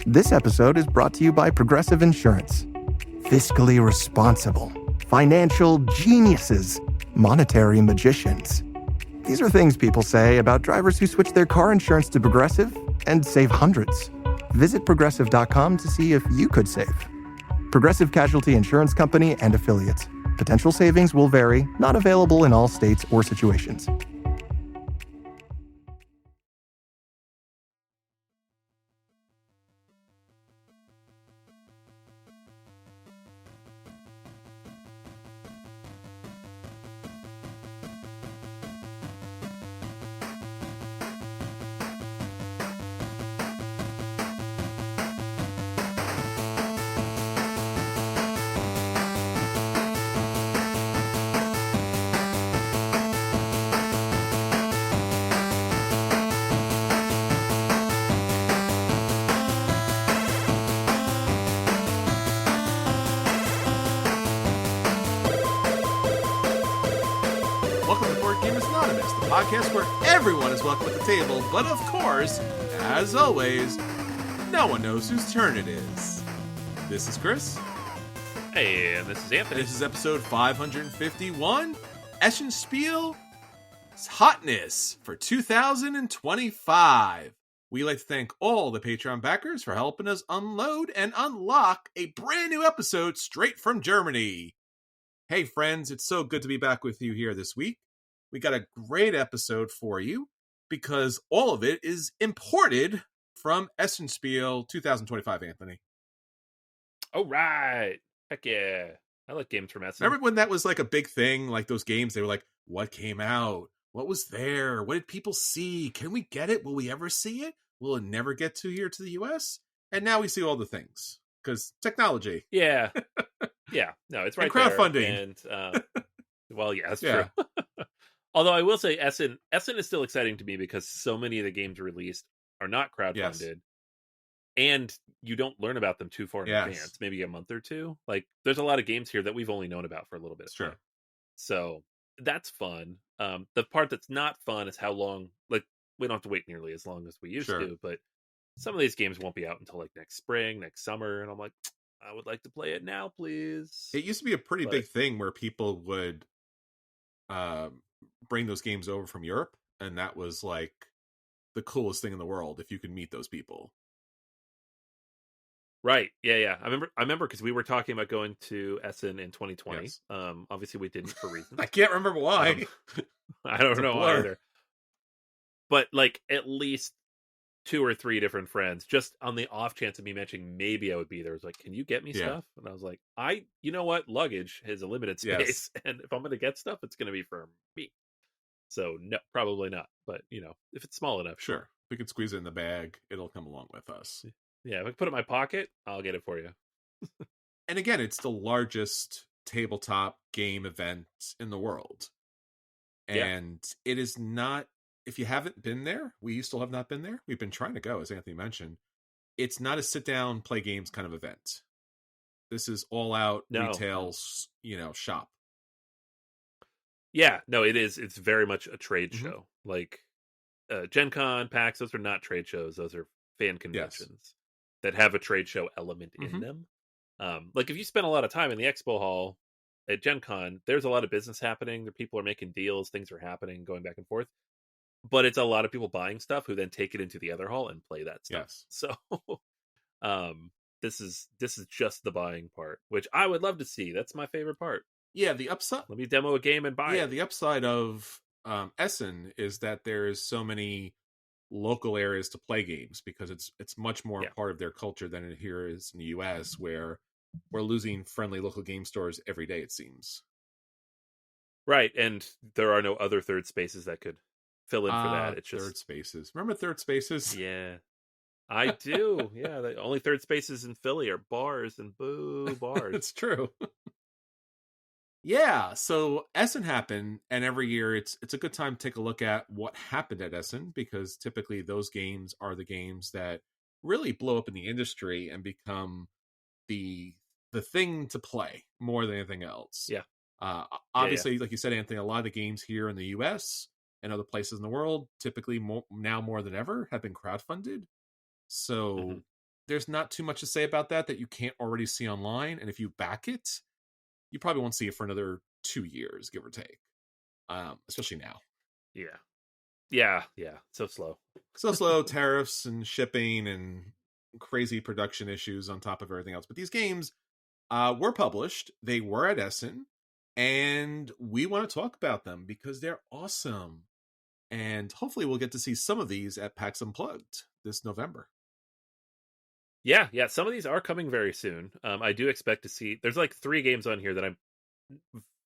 This episode is brought to you by Progressive Insurance. Fiscally responsible, financial geniuses, monetary magicians. These are things people say about drivers who switch their car insurance to Progressive and save hundreds. Visit progressive.com to see if you could save. Progressive Casualty Insurance Company and Affiliates. Potential savings will vary, not available in all states or situations. Podcast where everyone is welcome at the table, but of course, as always, no one knows whose turn it is. This is Chris. Hey, and this is Anthony. This is episode 551, Essen SPIEL, Hotness for 2025. We like to thank all the Patreon backers for helping us unload and unlock a brand new episode straight from Germany. Hey friends, it's so good to be back with you here this week. We got a great episode for you because all of it is imported from Essen SPIEL 2025, Anthony. Oh, right. Heck yeah. I like games from Essen. Remember when that was like a big thing? Like those games, they were like, what came out? What was there? What did people see? Can we get it? Will we ever see it? Will it never get to here to the US? And now we see all the things because technology. Yeah. Yeah. No, it's right and crowdfunding. There. And, well, yeah, that's true. Although I will say Essen is still exciting to me because so many of the games released are not crowdfunded, and you don't learn about them too far in advance, maybe a month or two. Like, there's a lot of games here that we've only known about for a little bit. Sure. So that's fun. The part that's not fun is how long, like, we don't have to wait nearly as long as we used to, but some of these games won't be out until like next spring, next summer, and I'm like, I would like to play it now, please. It used to be a pretty big thing where people would bring those games over from Europe, and that was like the coolest thing in the world if you could meet those people. Right. Yeah. I remember because we were talking about going to Essen in 2020. Yes. Obviously we didn't for reasons. I can't remember why. I don't know either. But like at least 2 or 3 different friends, just on the off chance of me mentioning maybe I would be there, was like, can you get me stuff? And I was like, you know what? Luggage has a limited space. And if I'm going to get stuff, it's going to be for me. So no, probably not. But you know, if it's small enough, sure. If we can squeeze it in the bag, it'll come along with us. Yeah, if I put it in my pocket, I'll get it for you. And again, it's the largest tabletop game event in the world. And it is not, if you haven't been there, we still have not been there. We've been trying to go, as Anthony mentioned. It's not a sit down, play games kind of event. This is all out retail, shop. Yeah, no, it is. It's very much a trade show. Like Gen Con, PAX, those are not trade shows. Those are fan conventions that have a trade show element in them. Like if you spend a lot of time in the expo hall at Gen Con, there's a lot of business happening. The people are making deals. Things are happening, going back and forth. But it's a lot of people buying stuff who then take it into the other hall and play that stuff. Yes. So this is just the buying part, which I would love to see. That's my favorite part. Yeah, the upside. Let me demo a game and buy it. Yeah, the upside of Essen is that there's so many local areas to play games because it's much more part of their culture than it here is in the US, where we're losing friendly local game stores every day, it seems. Right, and there are no other third spaces that could fill in for that. It's just third spaces. Remember third spaces? Yeah, I do. Yeah, the only third spaces in Philly are bars and bars. It's true. Yeah, so Essen happened, and every year it's a good time to take a look at what happened at Essen, because typically those games are the games that really blow up in the industry and become the thing to play more than anything else. Yeah. Obviously, like you said, Anthony, a lot of the games here in the US and other places in the world, typically now more than ever, have been crowdfunded. So there's not too much to say about that you can't already see online. And if you back it, you probably won't see it for another 2 years, give or take. Especially now. Yeah. So slow. So slow, tariffs and shipping and crazy production issues on top of everything else. But these games were published. They were at Essen. And we want to talk about them because they're awesome. And hopefully we'll get to see some of these at PAX Unplugged this November. Yeah. Some of these are coming very soon. I do expect to see. There's like 3 games on here that I'm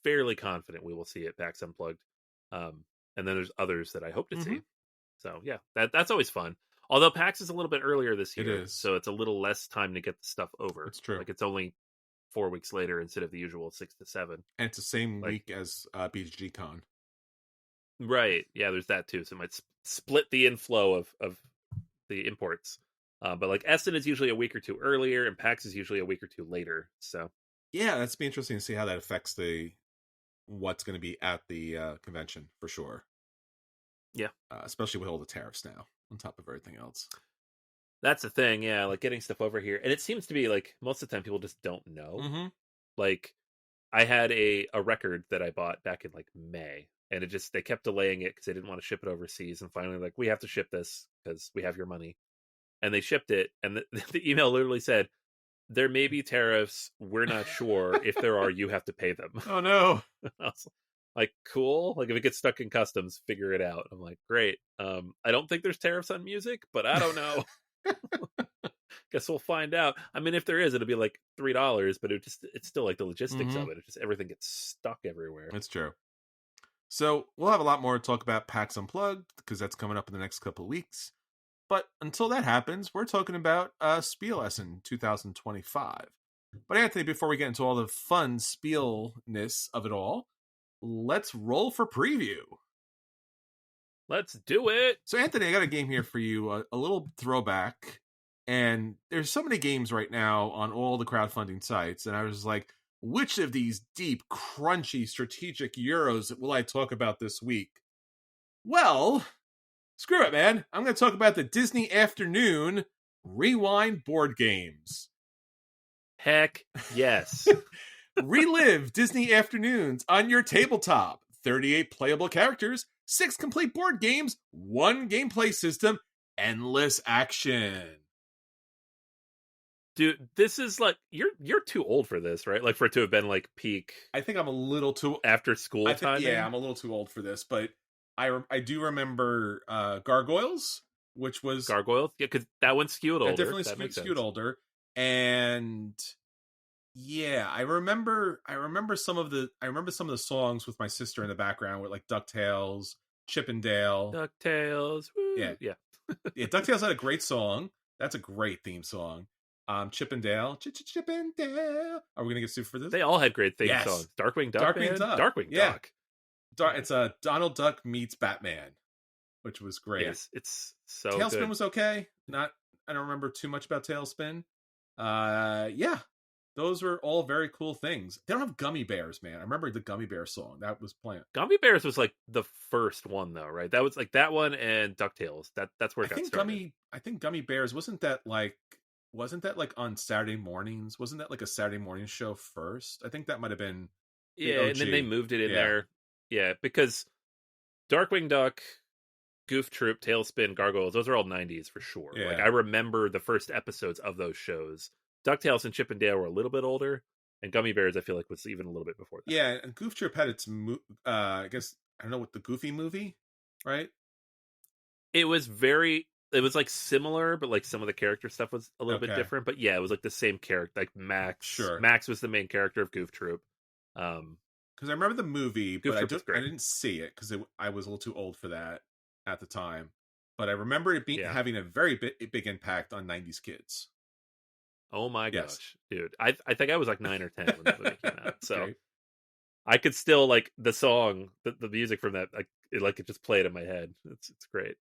fairly confident we will see at PAX Unplugged. And then there's others that I hope to see. So yeah, that's always fun. Although PAX is a little bit earlier this year, so it's a little less time to get the stuff over. It's true. Like it's only 4 weeks later instead of the usual 6 to 7. And it's the same week as BGG Con. Right. Yeah, there's that too. So it might split the inflow of the imports. But like Essen is usually a week or 2 earlier, and PAX is usually a week or 2 later. So yeah, that's be interesting to see how that affects what's going to be at the convention for sure. Yeah, especially with all the tariffs now on top of everything else. That's the thing. Yeah, like getting stuff over here, and it seems to be like most of the time people just don't know. Like I had a record that I bought back in like May, and they kept delaying it because they didn't want to ship it overseas, and finally like, we have to ship this because we have your money, and they shipped it, and the email literally said, there may be tariffs, we're not sure. If there are, you have to pay them. Oh no. I was like, cool, like if it gets stuck in customs, figure it out. I'm like, great. I don't think there's tariffs on music, but I don't know. Guess we'll find out. I mean, if there is, it'll be like $3, but it's still like the logistics of it. It's just everything gets stuck everywhere. That's true. So we'll have a lot more to talk about PAX Unplugged because that's coming up in the next couple of weeks. But until that happens, we're talking about Spiel Essen 2025. But Anthony, before we get into all the fun Spielness of it all, let's roll for preview. Let's do it. So Anthony, I got a game here for you, a little throwback. And there's so many games right now on all the crowdfunding sites. And I was like, which of these deep, crunchy, strategic Euros will I talk about this week? Well, screw it, man. I'm going to talk about the Disney Afternoon Rewind board games. Heck yes. Relive Disney Afternoons on your tabletop. 38 playable characters, 6 complete board games, 1 gameplay system, endless action. Dude, this is like you're too old for this, right? Like for it to have been like peak. I think I'm a little too after school time. Yeah, I'm a little too old for this, but I do remember Gargoyles, which was Gargoyles. Yeah, because that one skewed older. Definitely skewed older, and yeah, I remember some of the songs with my sister in the background with like DuckTales, Chippendale, Woo. Yeah. Yeah, DuckTales had a great song. That's a great theme song. Chippendale. Are we gonna get sued for this? They all had great theme songs. Darkwing Duck. Darkwing Duck. It's Donald Duck meets Batman, which was great. Yes, it's so Tailspin good. was okay. I don't remember too much about Tailspin. Yeah, those were all very cool things. They don't have Gummy Bears, man. I remember the Gummy Bear song that was playing. Gummy Bears was like the first one, though, right? That was like that one and DuckTales. That's where it got started. I think Gummy Bears wasn't that like on Saturday mornings? Wasn't that like a Saturday morning show first? I think that might have been. Yeah, and then they moved it in there. Yeah, because Darkwing Duck, Goof Troop, Tailspin, Gargoyles, those are all 90s for sure. Yeah. Like I remember the first episodes of those shows. DuckTales and Chip and Dale were a little bit older, and Gummy Bears I feel like was even a little bit before that. Yeah, and Goof Troop had its I guess I don't know what the Goofy movie, right? It was like similar, but like some of the character stuff was a little bit different. But yeah, it was like the same character, like Max. Sure, Max was the main character of Goof Troop. Because I remember the movie, but I didn't see it because I was a little too old for that at the time. But I remember it having a very big impact on 90s kids. Oh my gosh, dude! I think I was like 9 or 10 when the movie came out, so Okay. I could still like the song, the music from that, it just played in my head. It's great.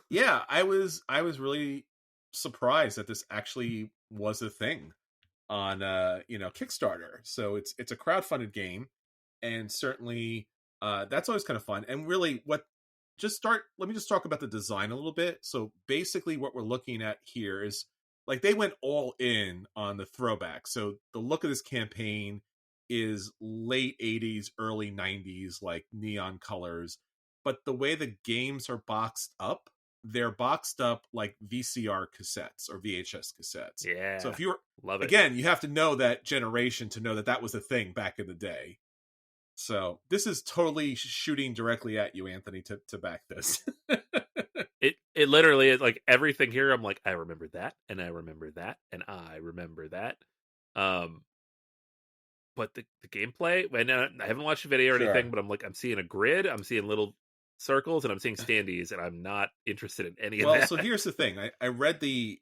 Yeah, I was really surprised that this actually was a thing on Kickstarter. So it's a crowdfunded game, and certainly that's always kind of fun. And really, let me just talk about the design a little bit. So basically, what we're looking at here is Like, they went all in on the throwback. So the look of this campaign is late 80s, early 90s, like neon colors. But the way the games are boxed up, they're boxed up like VCR cassettes or VHS cassettes. Yeah. So if you were, love it. again, you have to know that generation to know that that was a thing back in the day. So this is totally shooting directly at you, Anthony, to back this. It literally is like everything here. I'm like, I remember that, and I remember that, and I remember that. But the gameplay, and I haven't watched a video or anything, but I'm like, I'm seeing a grid, I'm seeing little circles, and I'm seeing standees, and I'm not interested in any of that. Well, so here's the thing. I read the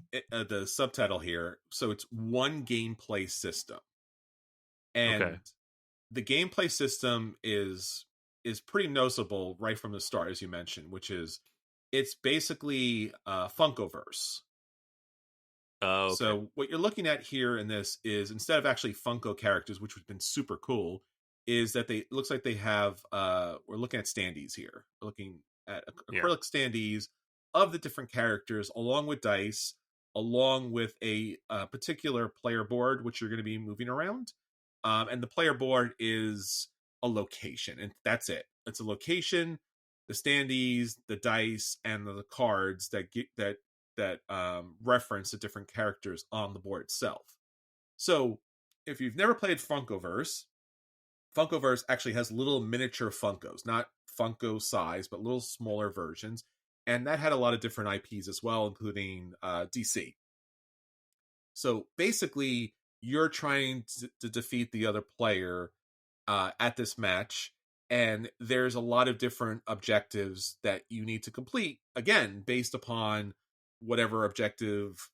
subtitle here. So it's one gameplay system. And the gameplay system is pretty noticeable right from the start, as you mentioned, which is it's basically Funkoverse. Oh, okay. So what you're looking at here in this is, instead of actually Funko characters, which would have been super cool, is that it looks like they have we're looking at standees here. We're looking at acrylic standees of the different characters, along with dice, along with a particular player board, which you're going to be moving around. And the player board is a location, and that's it. It's a location, the standees, the dice, and the cards that reference the different characters on the board itself. So if you've never played Funkoverse actually has little miniature Funkos, not Funko size, but little smaller versions. And that had a lot of different IPs as well, including DC. So basically, you're trying to defeat the other player at this match, and there's a lot of different objectives that you need to complete, again, based upon whatever objective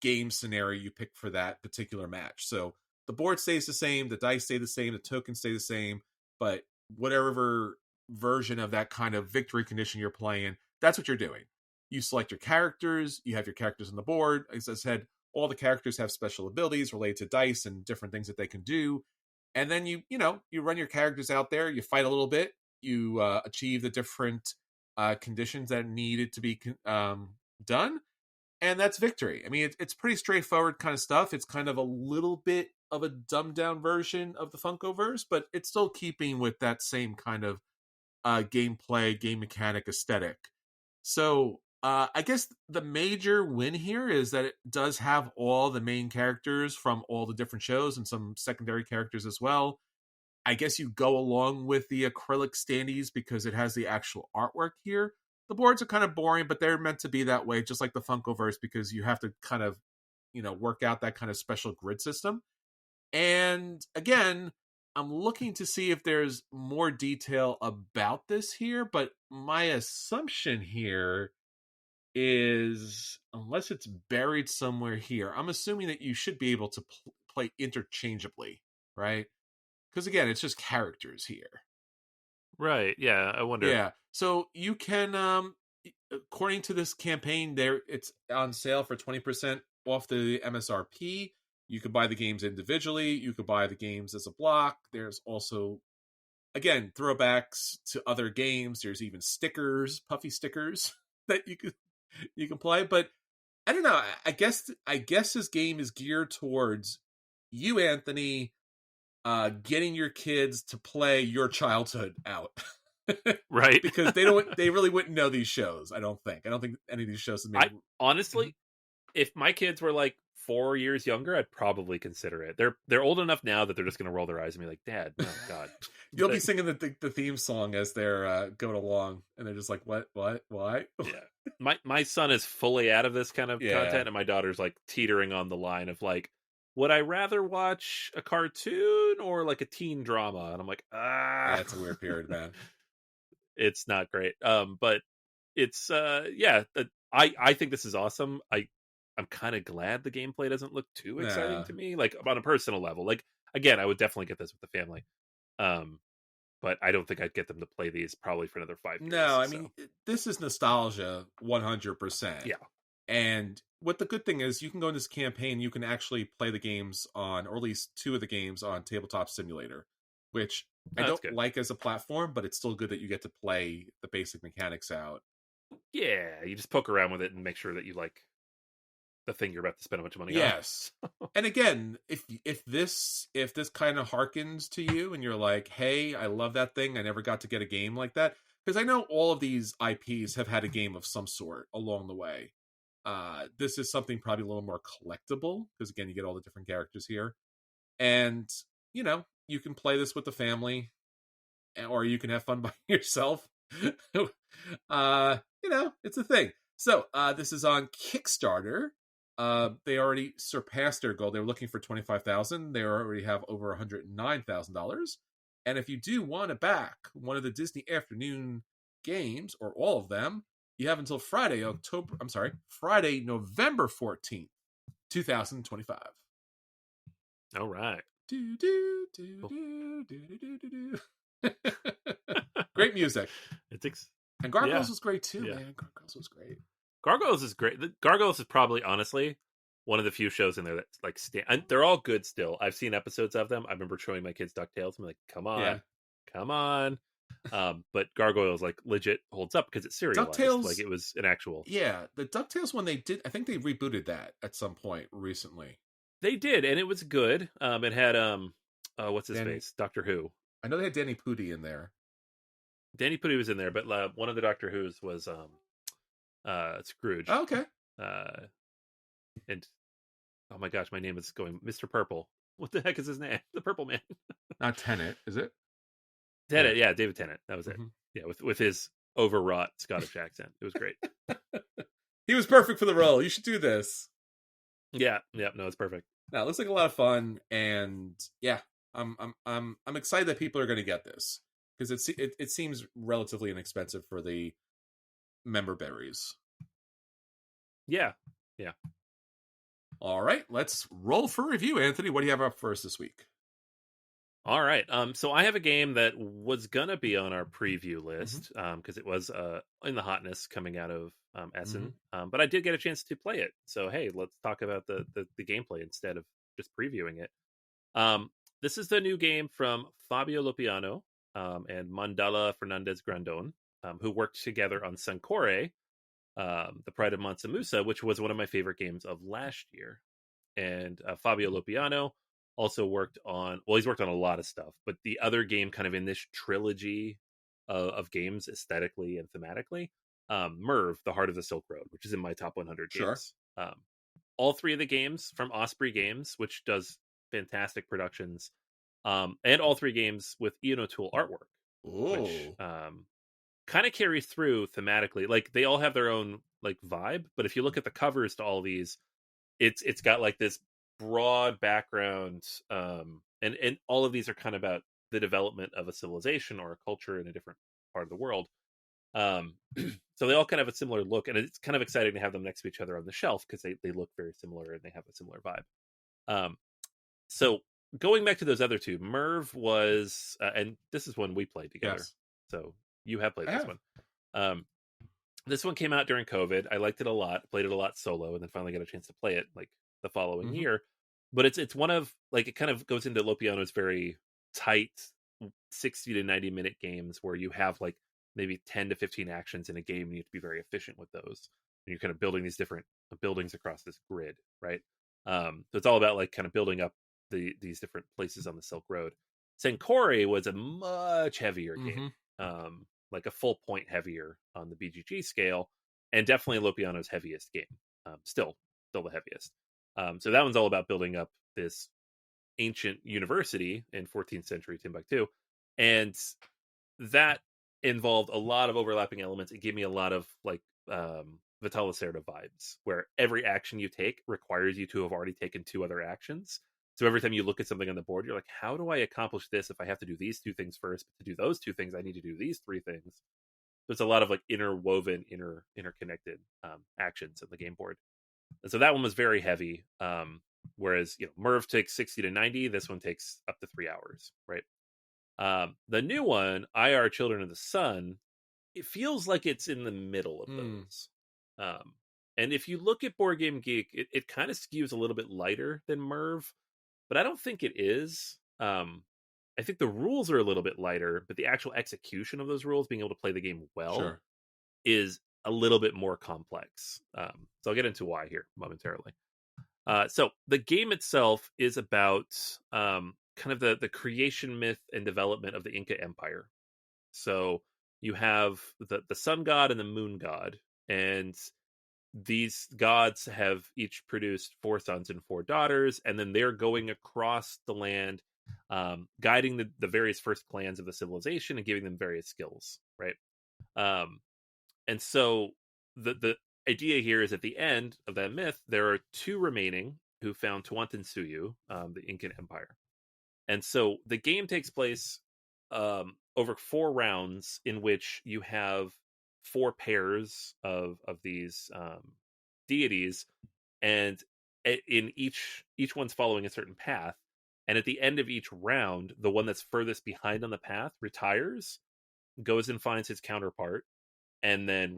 game scenario you pick for that particular match. So the board stays the same, the dice stay the same, the tokens stay the same, but whatever version of that kind of victory condition you're playing, that's what you're doing. You select your characters, you have your characters on the board. As I said, all the characters have special abilities related to dice and different things that they can do. And then you run your characters out there, you fight a little bit, you achieve the different conditions that needed to be done, and that's victory. I mean, it's pretty straightforward kind of stuff. It's kind of a little bit of a dumbed down version of the Funkoverse, but it's still keeping with that same kind of gameplay, game mechanic aesthetic. So I guess the major win here is that it does have all the main characters from all the different shows and some secondary characters as well. I guess you go along with the acrylic standees because it has the actual artwork here. The boards are kind of boring, but they're meant to be that way, just like the Funkoverse, because you have to kind of, work out that kind of special grid system. And again, I'm looking to see if there's more detail about this here, but my assumption here is, unless it's buried somewhere here, I'm assuming that you should be able to play interchangeably, right? Because again, it's just characters here. Right, yeah, I wonder. Yeah, so you can, according to this campaign, it's on sale for 20% off the MSRP. You could buy the games individually. You could buy the games as a block. There's also, again, throwbacks to other games. There's even stickers, puffy stickers that you can play. But I don't know. I guess this game is geared towards you, Anthony, getting your kids to play your childhood out. Right. Because they really wouldn't know these shows. I don't think any of these shows have made. Honestly, if my kids were like 4 years younger, I'd probably consider it. They're old enough now that they're just going to roll their eyes and be like, "Dad, no, God." You'll be singing the theme song as they're going along, and they're just like, "What? Why?" Yeah. My son is fully out of this kind of content, and my daughter's like teetering on the line of like, would I rather watch a cartoon or like a teen drama? And I'm like, That's a weird period, man. It's not great. But it's I think this is awesome. I'm kind of glad the gameplay doesn't look too exciting to me, like on a personal level. Like, again, I would definitely get this with the family. But I don't think I'd get them to play these probably for another 5 years. No, I mean, this is nostalgia 100%. Yeah. And what the good thing is, you can go in this campaign, you can actually play the games on, or at least 2 of the games on Tabletop Simulator, which I don't like as a platform, but it's still good that you get to play the basic mechanics out. Yeah, you just poke around with it and make sure that you like the thing you're about to spend a bunch of money on. Yes. And again, if this kind of harkens to you and you're like, hey, I love that thing, I never got to get a game like that, because I know all of these IPs have had a game of some sort along the way. This is something probably a little more collectible, because again, you get all the different characters here. And, you can play this with the family, or you can have fun by yourself. It's a thing. So, this is on Kickstarter. They already surpassed their goal. They were looking for $25,000. They already have over $109,000. And if you do want to back one of the Disney afternoon games, or all of them, you have until Friday, November 14th, 2025. All right. Great music. And Gargoyles was great too, Yeah. man. Gargoyles was great. Gargoyles is great. Gargoyles is probably, honestly, one of the few shows in there that's like and they're all good still. I've seen episodes of them. I remember showing my kids DuckTales. I'm like, come on. But Gargoyles like legit holds up because it's serialized. DuckTales, like it was an actual. Yeah, the DuckTales one I think they rebooted that at some point recently. They did, and it was good. It had what's his face? Doctor Who. I know they had Danny Pudi in there. Danny Pudi was in there, but one of the Doctor Who's was Scrooge. Oh, okay. And oh my gosh, my name is going Mr. Purple. What the heck is his name? The Purple Man. Not Tennant, is it? Tennant, yeah, David Tennant. That was it. Mm-hmm. Yeah, with his overwrought Scottish accent. It was great. He was perfect for the role. You should do this. Yeah, no, it's perfect. No, it looks like a lot of fun, and yeah, I'm excited that people are going to get this, because it seems relatively inexpensive for the member berries. Yeah. All right, let's roll for review, Anthony. What do you have up for us this week? All right. So I have a game that was gonna be on our preview list because it was in the Hotness coming out of Essen, but I did get a chance to play it. So hey, let's talk about the gameplay instead of just previewing it. This is the new game from Fabio Lopiano and Mandala Fernandez Grandon, who worked together on Sancore, The Pride of Mansa Musa, which was one of my favorite games of last year. And Fabio Lopiano also worked on, he's worked on a lot of stuff, but the other game kind of in this trilogy of games aesthetically and thematically, Merv, The Heart of the Silk Road, which is in my top 100 games. All three of the games from Osprey Games, which does fantastic productions, and all three games with Ian O'Toole artwork, which kind of carries through thematically. Like they all have their own like vibe, but if you look at the covers to all these, it's got like this broad background, and all of these are kind of about the development of a civilization or a culture in a different part of the world. So they all kind of have a similar look, and it's kind of exciting to have them next to each other on the shelf because they look very similar and they have a similar vibe. So going back to those other two, Merv was, and this is one we played together. Yes. So you have played this one. This one came out during COVID. I liked it a lot, played it a lot solo, and then finally got a chance to play it like the following year. But it's one of, like, it kind of goes into Lopiano's very tight 60 to 90 minute games where you have like maybe 10 to 15 actions in a game and you have to be very efficient with those. And you're kind of building these different buildings across this grid, right? So it's all about like kind of building up these different places on the Silk Road. Sancore was a much heavier game, like a full point heavier on the BGG scale, and definitely Lopiano's heaviest game. Still the heaviest. So that one's all about building up this ancient university in 14th century Timbuktu, and that involved a lot of overlapping elements. It gave me a lot of like Vital Lacerda vibes, where every action you take requires you to have already taken two other actions. So every time you look at something on the board, you're like, how do I accomplish this if I have to do these two things first? But to do those two things, I need to do these three things. So it's a lot of like interwoven, interconnected actions on the game board. And so that one was very heavy. Whereas, Merv takes 60 to 90. This one takes up to 3 hours, right? The new one, Ayar Children of the Sun, it feels like it's in the middle of those. And if you look at BoardGameGeek, it kind of skews a little bit lighter than Merv, but I don't think it is. I think the rules are a little bit lighter, but the actual execution of those rules, being able to play the game well, is a little bit more complex. So I'll get into why here momentarily. So the game itself is about kind of the creation myth and development of the Inca Empire. So you have the sun god and the moon god, and these gods have each produced 4 sons and 4 daughters, and then they're going across the land, guiding the various first clans of the civilization and giving them various skills, right? And so the idea here is at the end of that myth, there are 2 remaining who found Tawantinsuyu, the Incan Empire. And so the game takes place over 4 rounds in which you have 4 pairs of these deities, and in each one's following a certain path. And at the end of each round, the one that's furthest behind on the path retires, goes and finds his counterpart, and then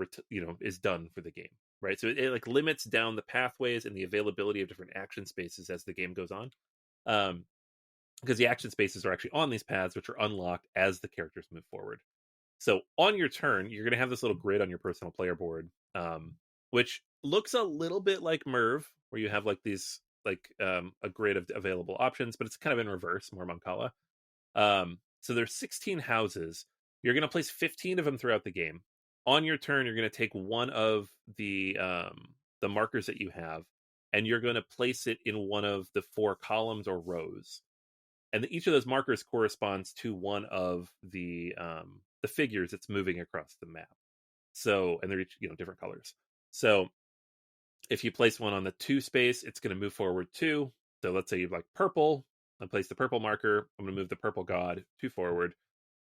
is done for the game, right? So it like limits down the pathways and the availability of different action spaces as the game goes on, because the action spaces are actually on these paths, which are unlocked as the characters move forward. So on your turn, you're going to have this little grid on your personal player board, which looks a little bit like Merv, where you have like these a grid of available options, but it's kind of in reverse, more Mancala. So there's 16 houses. You're going to place 15 of them throughout the game. On your turn, you're going to take one of the markers that you have, and you're going to place it in one of the 4 columns or rows. And each of those markers corresponds to one of the figures that's moving across the map. So, and they're each different colors. So, if you place one on the 2 space, it's going to move forward 2. So let's say you like purple. I place the purple marker. I'm going to move the purple god 2 forward.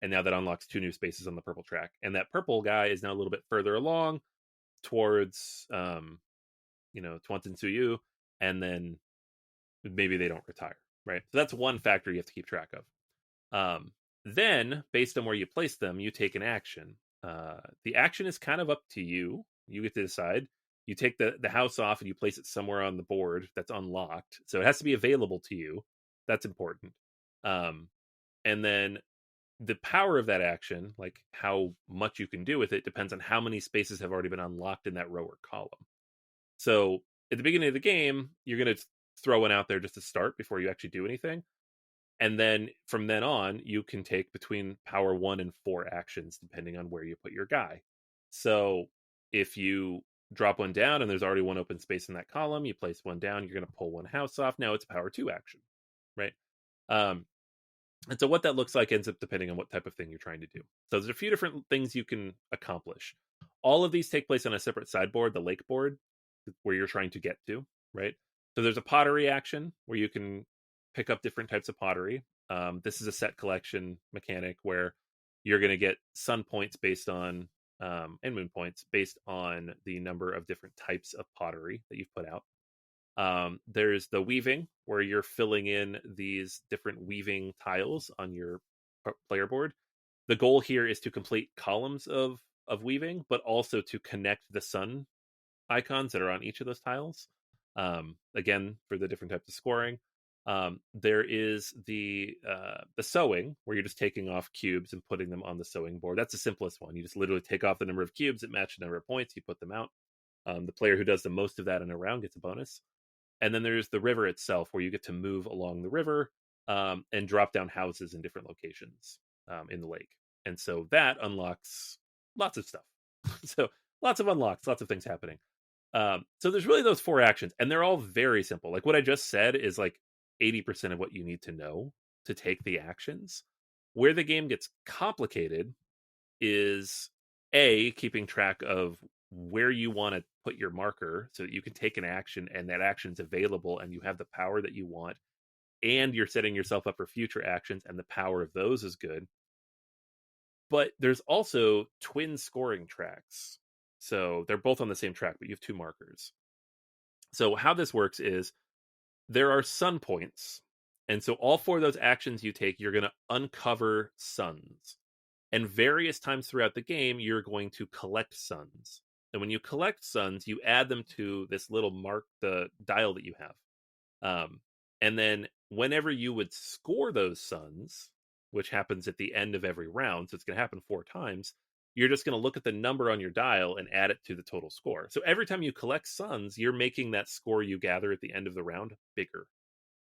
And now that unlocks 2 new spaces on the purple track. And that purple guy is now a little bit further along towards, Tawantinsuyu. And then maybe they don't retire, right? So that's one factor you have to keep track of. Then, based on where you place them, you take an action. The action is kind of up to you. You get to decide. You take the house off and you place it somewhere on the board that's unlocked. So it has to be available to you. That's important. And then the power of that action, like how much you can do with it, depends on how many spaces have already been unlocked in that row or column. So at the beginning of the game, you're going to throw one out there just to start before you actually do anything. And then from then on, you can take between power 1 and 4 actions, depending on where you put your guy. So if you drop one down and there's already one open space in that column, you place one down, you're going to pull one house off. Now it's a power 2 action, right? And so what that looks like ends up depending on what type of thing you're trying to do. So there's a few different things you can accomplish. All of these take place on a separate sideboard, the lake board, where you're trying to get to, right? So there's a pottery action where you can pick up different types of pottery. This is a set collection mechanic where you're going to get sun points based on, and moon points based on the number of different types of pottery that you've put out. There's the weaving, where you're filling in these different weaving tiles on your player board. The goal here is to complete columns of weaving, but also to connect the sun icons that are on each of those tiles. Again, for the different types of scoring. There is the sewing, where you're just taking off cubes and putting them on the sewing board. That's the simplest one. You just literally take off the number of cubes that match the number of points, you put them out. The player who does the most of that in a round gets a bonus. And then there's the river itself, where you get to move along the river and drop down houses in different locations in the lake. And so that unlocks lots of stuff. So lots of unlocks, lots of things happening. So there's really those 4 actions, and they're all very simple. Like what I just said is like 80% of what you need to know to take the actions. Where the game gets complicated is keeping track of where you want to put your marker so that you can take an action and that action's available and you have the power that you want, and you're setting yourself up for future actions and the power of those is good. But there's also twin scoring tracks. So they're both on the same track, but you have 2 markers. So how this works is there are sun points. And so all 4 of those actions you take, you're going to uncover suns. And various times throughout the game, you're going to collect suns. And when you collect suns, you add them to this little the dial that you have. And then whenever you would score those suns, which happens at the end of every round, so it's going to happen 4 times, you're just going to look at the number on your dial and add it to the total score. So every time you collect suns, you're making that score you gather at the end of the round bigger.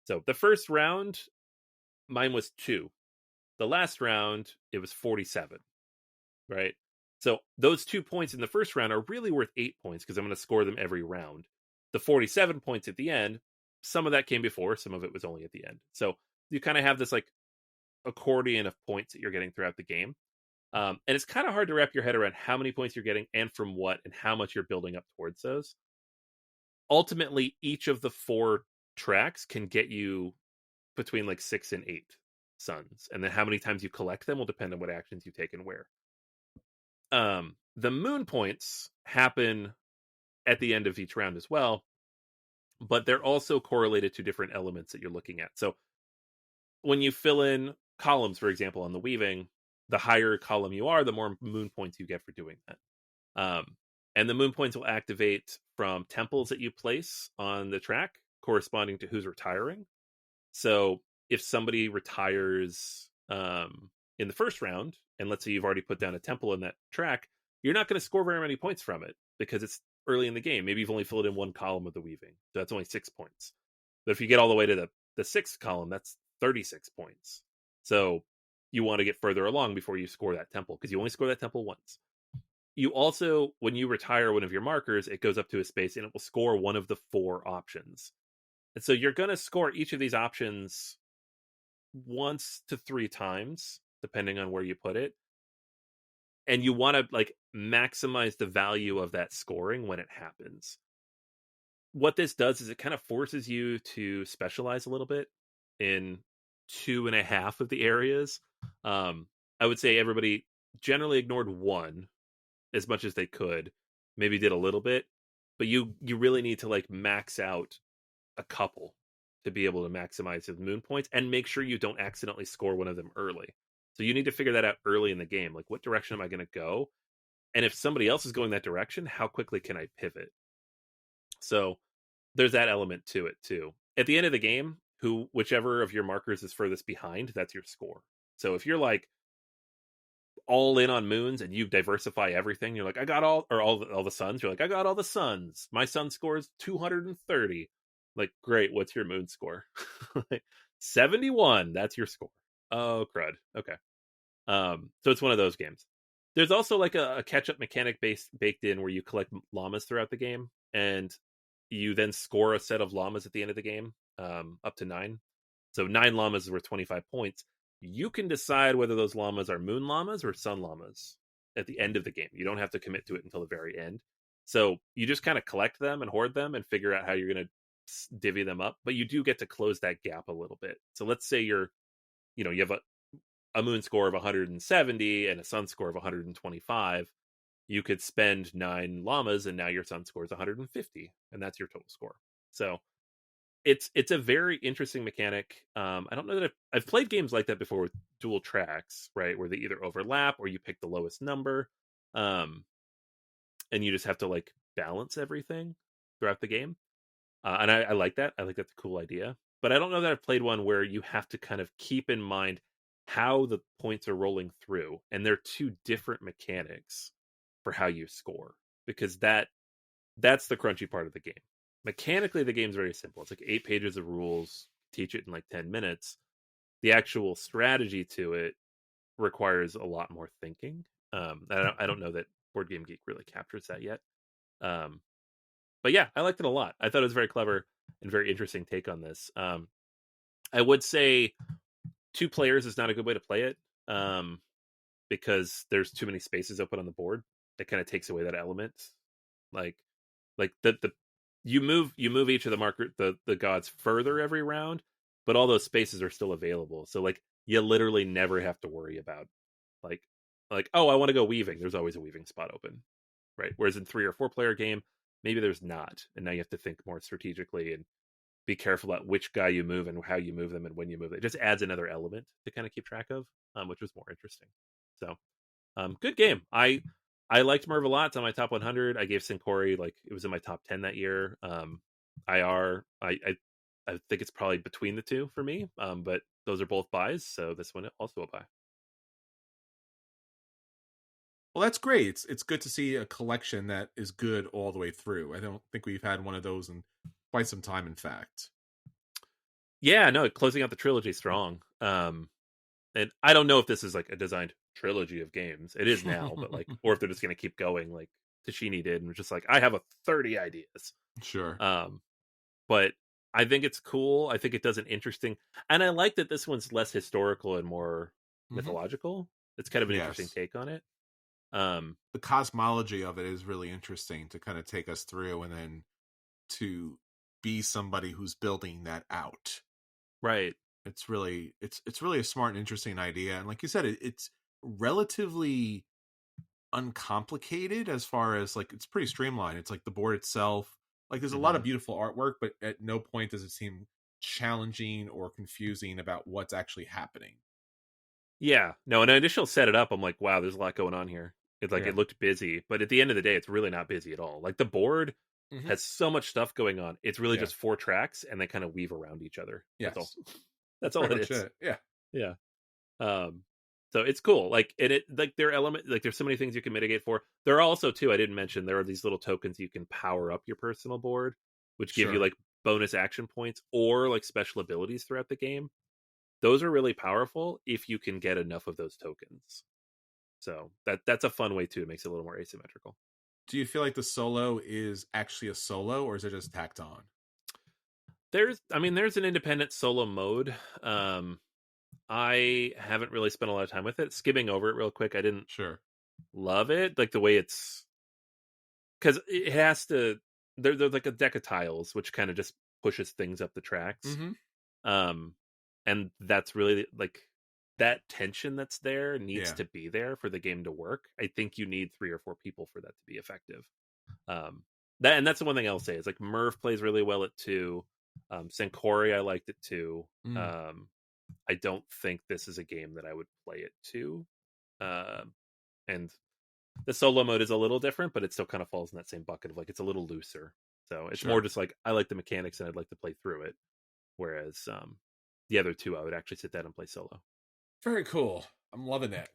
So the first round, mine was 2. The last round, it was 47, right? So those 2 points in the first round are really worth 8 points because I'm going to score them every round. The 47 points at the end, some of that came before, some of it was only at the end. So you kind of have this like accordion of points that you're getting throughout the game. And it's kind of hard to wrap your head around how many points you're getting and from what and how much you're building up towards those. Ultimately, each of the 4 tracks can get you between like 6 and 8 suns. And then how many times you collect them will depend on what actions you take and where. The moon points happen at the end of each round as well, but they're also correlated to different elements that you're looking at. So when you fill in columns, for example, on the weaving, the higher column you are, the more moon points you get for doing that. And the moon points will activate from temples that you place on the track corresponding to who's retiring. So if somebody retires in the first round, and let's say you've already put down a temple in that track, you're not going to score very many points from it because it's early in the game. Maybe you've only filled in 1 column of the weaving. So that's only 6 points. But if you get all the way to the 6th column, that's 36 points. So you want to get further along before you score that temple because you only score that temple once. You also, when you retire one of your markers, it goes up to a space and it will score one of the 4 options. And so you're going to score each of these options once to 3 times, depending on where you put it. And you want to like maximize the value of that scoring when it happens. What this does is it kind of forces you to specialize a little bit in 2.5 of the areas. I would say everybody generally ignored 1 as much as they could, maybe did a little bit, but you really need to like max out a couple to be able to maximize the moon points and make sure you don't accidentally score one of them early. So you need to figure that out early in the game. Like, what direction am I going to go? And if somebody else is going that direction, how quickly can I pivot? So there's that element to it too. At the end of the game, whichever of your markers is furthest behind, that's your score. So if you're like all in on moons and you diversify everything, you're like, I got all the suns. You're like, I got all the suns. My sun score is 230. Like, great. What's your moon score? 71. That's your score. Oh, crud. Okay. So it's one of those games. There's also like a catch-up mechanic baked in where you collect llamas throughout the game, and you then score a set of llamas at the end of the game, up to 9. So 9 llamas is worth 25 points. You can decide whether those llamas are moon llamas or sun llamas at the end of the game. You don't have to commit to it until the very end. So you just kind of collect them and hoard them and figure out how you're going to divvy them up. But you do get to close that gap a little bit. So let's say you have a moon score of 170 and a sun score of 125. You could spend 9 llamas and now your sun score is 150, and that's your total score. So it's a very interesting mechanic. I don't know that I've played games like that before with dual tracks, right, where they either overlap or you pick the lowest number, and you just have to like balance everything throughout the game. And I like that. I think that's a cool idea. But I don't know that I've played one where you have to kind of keep in mind how the points are rolling through, and they're 2 different mechanics for how you score, because that's the crunchy part of the game. Mechanically, the game's very simple. It's like 8 pages of rules, teach it in like 10 minutes. The actual strategy to it requires a lot more thinking. I don't know that BoardGameGeek really captures that yet. But yeah, I liked it a lot. I thought it was very clever and very interesting take on this. I would say 2 players is not a good way to play it, because there's too many spaces open on the board. It kind of takes away that element. Like the you move each of the gods further every round, but all those spaces are still available. So like you literally never have to worry about like oh, I want to go weaving. There's always a weaving spot open, right? Whereas in 3 or 4 player game, maybe there's not, and now you have to think more strategically and be careful about which guy you move and how you move them and when you move them. It just adds another element to kind of keep track of, which was more interesting. So, good game. I liked Merv a lot. It's on my top 100. I gave Sincori, like, it was in my top 10 that year. Ayar, I think it's probably between the 2 for me, but those are both buys, so this one also a buy. Well, that's great. It's good to see a collection that is good all the way through. I don't think we've had one of those in quite some time, in fact. Yeah, no, closing out the trilogy strong. And I don't know if this is like a designed trilogy of games. It is now, but like, or if they're just going to keep going like Tashini did, and was just like, I have 30 ideas. Sure. But I think it's cool. I think it does an interesting, and I like that this one's less historical and more mythological. It's kind of an interesting take on it. The cosmology of it is really interesting to kind of take us through, and then to be somebody who's building that out. Right. It's really a smart and interesting idea, and like you said, it's relatively uncomplicated as far as like it's pretty streamlined. It's like the board itself, like there's a lot of beautiful artwork, but at no point does it seem challenging or confusing about what's actually happening. Yeah, no, when I initially set it up, I'm like, wow, there's a lot going on here. It's like it looked busy, but at the end of the day, it's really not busy at all. Like the board has so much stuff going on. It's really just 4 tracks, and they kind of weave around each other. Yes. That's all it is. It. Yeah. Yeah. So it's cool. Like it like there are element like there's so many things you can mitigate for. There are also too, I didn't mention, there are these little tokens you can power up your personal board, which give you like bonus action points or like special abilities throughout the game. Those are really powerful if you can get enough of those tokens. So that's a fun way too. It makes it a little more asymmetrical. Do you feel like the solo is actually a solo, or is it just tacked on? There's an independent solo mode. I haven't really spent a lot of time with it. Skimming over it real quick, I didn't love it. Like the way it's, because it has to. There's like a deck of tiles, which kind of just pushes things up the tracks. And that's really like that tension that's there needs to be there for the game to work. I think you need 3 or 4 people for that to be effective. That's the one thing I'll say is like Merv plays really well at 2. Sankori, I liked it too. I don't think this is a game that I would play it to. And the solo mode is a little different, but it still kind of falls in that same bucket of like it's a little looser. So it's more just like I like the mechanics and I'd like to play through it. Whereas the other 2, I would actually sit down and play solo. Very cool. I'm loving it.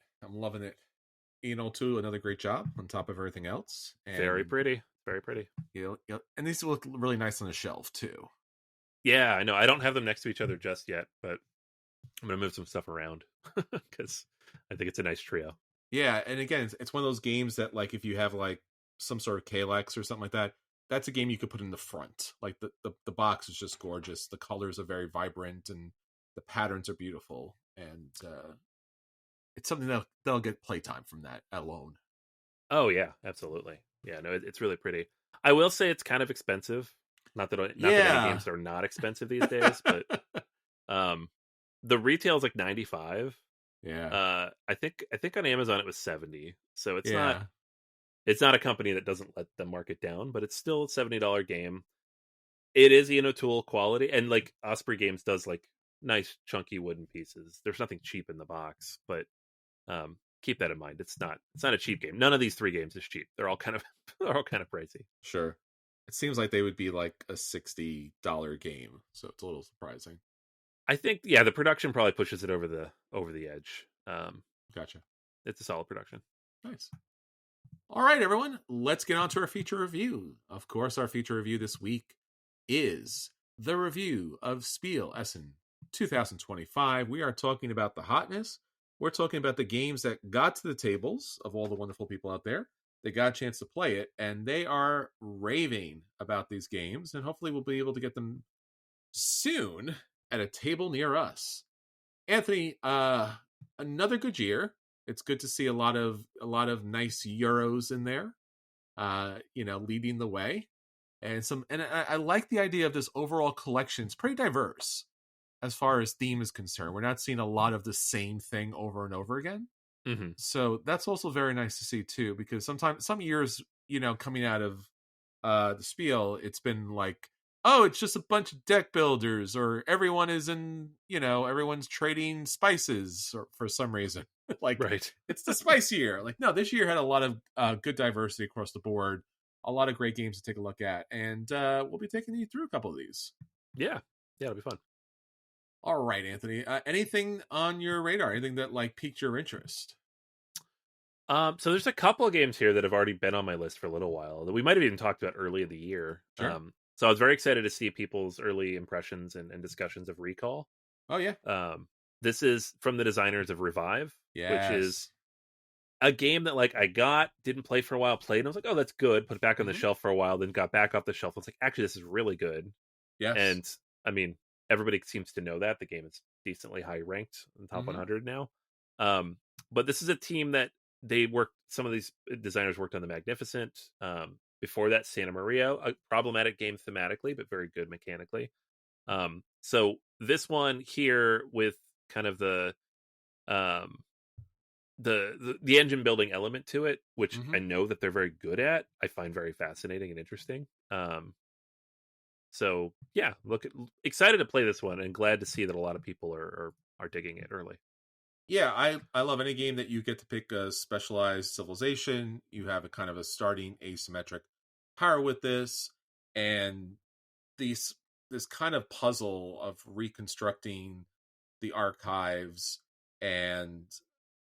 Eno too, another great job on top of everything else. And, very pretty. Very pretty. And these look really nice on the shelf too. Yeah, I know. I don't have them next to each other just yet, but I'm going to move some stuff around because I think it's a nice trio. Yeah, and again, it's one of those games that, like, if you have, like, some sort of Kalex or something like that, that's a game you could put in the front. Like, the box is just gorgeous. The colors are very vibrant, and the patterns are beautiful. And it's something that'll get playtime from that alone. Oh, yeah, absolutely. Yeah, no, it's really pretty. I will say it's kind of expensive. Not that any games are not expensive these days, but the retail is like $95. Yeah. I think on Amazon it was $70. So it's not a company that doesn't let them mark it down, but it's still a $70 game. It is Tool quality, and like Osprey Games does like nice chunky wooden pieces. There's nothing cheap in the box, but keep that in mind. It's not a cheap game. None of these 3 games is cheap. They're all kind of pricey. Sure. It seems like they would be like a $60 game, so it's a little surprising. I think the production probably pushes it over the edge. Gotcha. It's a solid production. Nice. All right, everyone, let's get on to our feature review. Of course, our feature review this week is the review of Spiel Essen 2025. We are talking about the Hotness. We're talking about the games that got to the tables of all the wonderful people out there. They got a chance to play it, and they are raving about these games, and hopefully we'll be able to get them soon at a table near us. Anthony, another good year. It's good to see a lot of nice Euros in there, leading the way, and I like the idea of this overall collection. It's pretty diverse as far as theme is concerned. We're not seeing a lot of the same thing over and over again. Mm-hmm. So that's also very nice to see too, because some years, coming out of the Spiel, it's been like, oh, it's just a bunch of deck builders, or everyone's trading spices for some reason. Like, right. It's the spice year. Like, no, this year had a lot of good diversity across the board, a lot of great games to take a look at, and we'll be taking you through a couple of these. Yeah, it'll be fun. All right, Anthony. Anything on your radar? Anything that like piqued your interest? So there's a couple of games here that have already been on my list for a little while that we might have even talked about early in the year. Sure. So I was very excited to see people's early impressions and discussions of Recall. Oh yeah. This is from the designers of Revive, which is Yes. a game that like I didn't play for a while, played, and I was like, oh, that's good. Put it back on the shelf for a while, then got back off the shelf. I was like, actually, this is really good. Yes. And I mean, everybody seems to know that the game is decently high ranked in the top 100 now. But this is a team that some of these designers worked on the Magnificent. Before that, Santa Maria, a problematic game thematically, but very good mechanically. So this one here with kind of the engine building element to it, which I know that they're very good at, I find very fascinating and interesting. So yeah, excited to play this one and glad to see that a lot of people are digging it early. Yeah, I love any game that you get to pick a specialized civilization. You have a kind of a starting asymmetric power with this, and this kind of puzzle of reconstructing the archives. And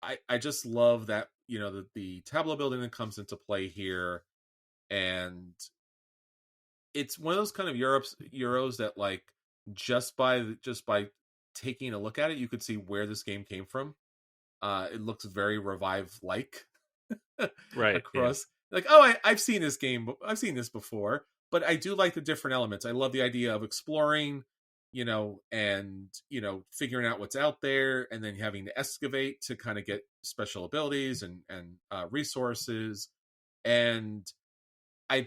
I just love that, the tableau building that comes into play here. And it's one of those kind of Euros that like just by taking a look at it, you could see where this game came from. It looks very Revive like right across like, oh, I've seen this game, I've seen this before. But I do like the different elements. I love the idea of exploring, and figuring out what's out there, and then having to excavate to kind of get special abilities and resources. And I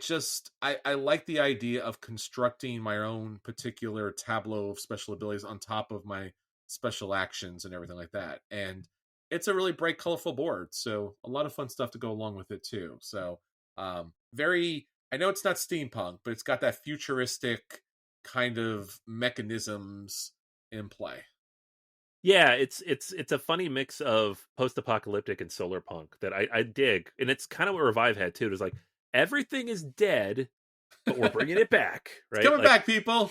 like the idea of constructing my own particular tableau of special abilities on top of my special actions and everything like that. And it's a really bright, colorful board, so a lot of fun stuff to go along with it too. So I know it's not steampunk, but it's got that futuristic kind of mechanisms in play. Yeah, it's a funny mix of post-apocalyptic and solar punk that I dig, and it's kind of what Revive had too. It was like everything is dead, but we're bringing it back, right? It's coming back, people.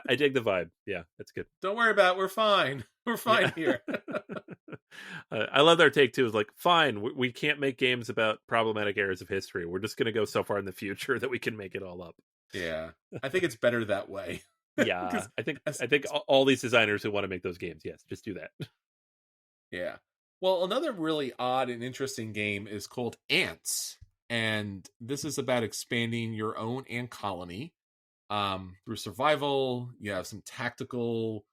I dig the vibe. Yeah, that's good. Don't worry about it. We're fine. We're fine here. I love their take too. Is like, fine, we can't make games about problematic eras of history. We're just going to go so far in the future that we can make it all up. Yeah, I think it's better that way. Yeah, I think all these designers who want to make those games, yes, just do that. Yeah. Well, another really odd and interesting game is called Ants, and this is about expanding your own ant colony through survival. You have some tactical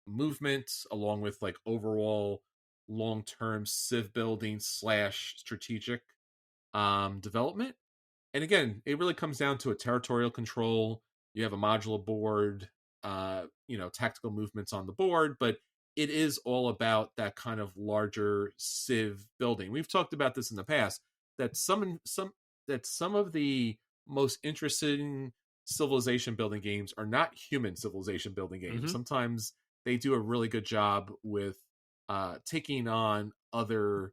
movement along with like overall long-term civ building / strategic development. And again, it really comes down to a territorial control. You have a modular board, tactical movements on the board, but it is all about that kind of larger civ building. We've talked about this in the past, that some of the most interesting civilization building games are not human civilization building games. Sometimes they do a really good job with taking on other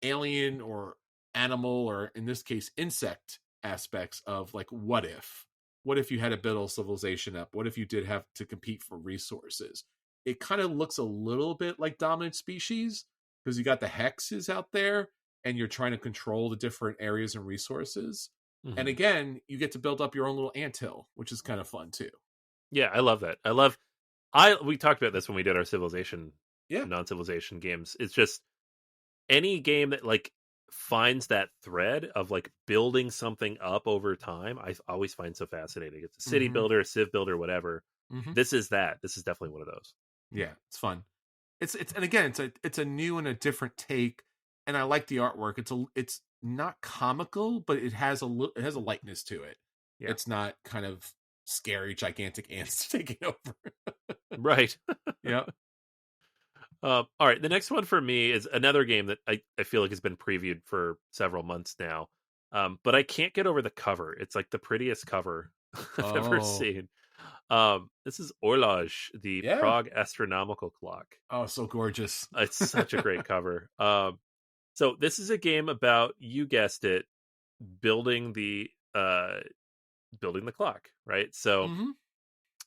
alien or animal, or in this case insect aspects of like, what if you had to build a civilization up, what if you did have to compete for resources. It kind of looks a little bit like Dominant Species, because you got the hexes out there and you're trying to control the different areas and resources. And again, you get to build up your own little anthill, which is kind of fun too. Yeah, I love that. We talked about this when we did our civilization non-civilization games. It's just any game that like finds that thread of like building something up over time, I always find so fascinating. It's a city builder, a civ builder, whatever. This is definitely one of those. Yeah, it's fun. It's and again, it's a new and a different take, and I like the artwork. It's not comical, but it has a lightness to it. Yeah. It's not kind of scary gigantic ants taking over. Right. Yeah. All right, the next one for me is another game that I feel like has been previewed for several months now, but I can't get over the cover. It's like the prettiest cover I've ever seen. This is Horloge, the Prague astronomical clock. Oh, so gorgeous. It's such a great cover. So this is a game about, you guessed it, building the clock, right? So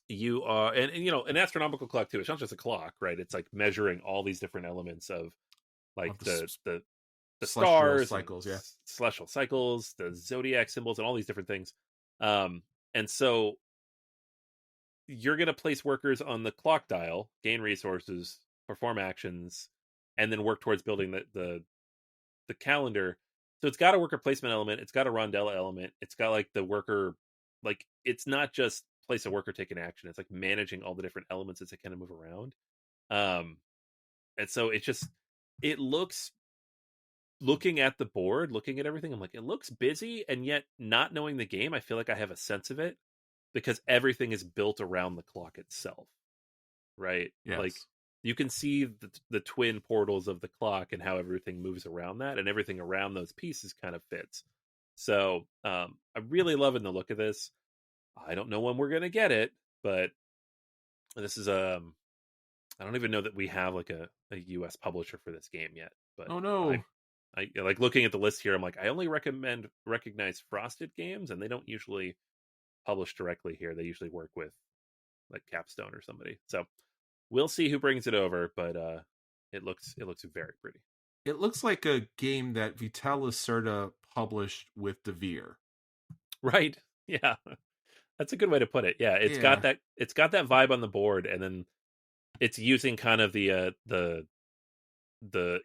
you are, and an astronomical clock too. It's not just a clock, right? It's like measuring all these different elements of like the the celestial stars, cycles, yeah. celestial cycles, the zodiac symbols, and all these different things. And so you're going to place workers on the clock dial, gain resources, perform actions, and then work towards building the calendar. So it's got a worker placement element, it's got a rondella element, it's got like the worker, like it's not just place a worker, take an action, it's like managing all the different elements as they kind of move around. And so it looks, looking at the board, looking at everything, I'm like, it looks busy, and yet not knowing the game, I feel like I have a sense of it because everything is built around the clock itself, right? Yes. Like you can see the twin portals of the clock and how everything moves around that, and everything around those pieces kind of fits. So I'm really loving the look of this. I don't know when we're gonna get it, but this is I don't even know that we have like a US publisher for this game yet. But oh no, I like looking at the list here. I'm like, I only recognize Frosted Games, and they don't usually publish directly here. They usually work with like Capstone or somebody. So we'll see who brings it over, but it looks very pretty. it looks like a game that Vital Lacerda published with Devere. Right? Yeah, that's a good way to put it. Yeah, it's got that vibe on the board, and then it's using kind of the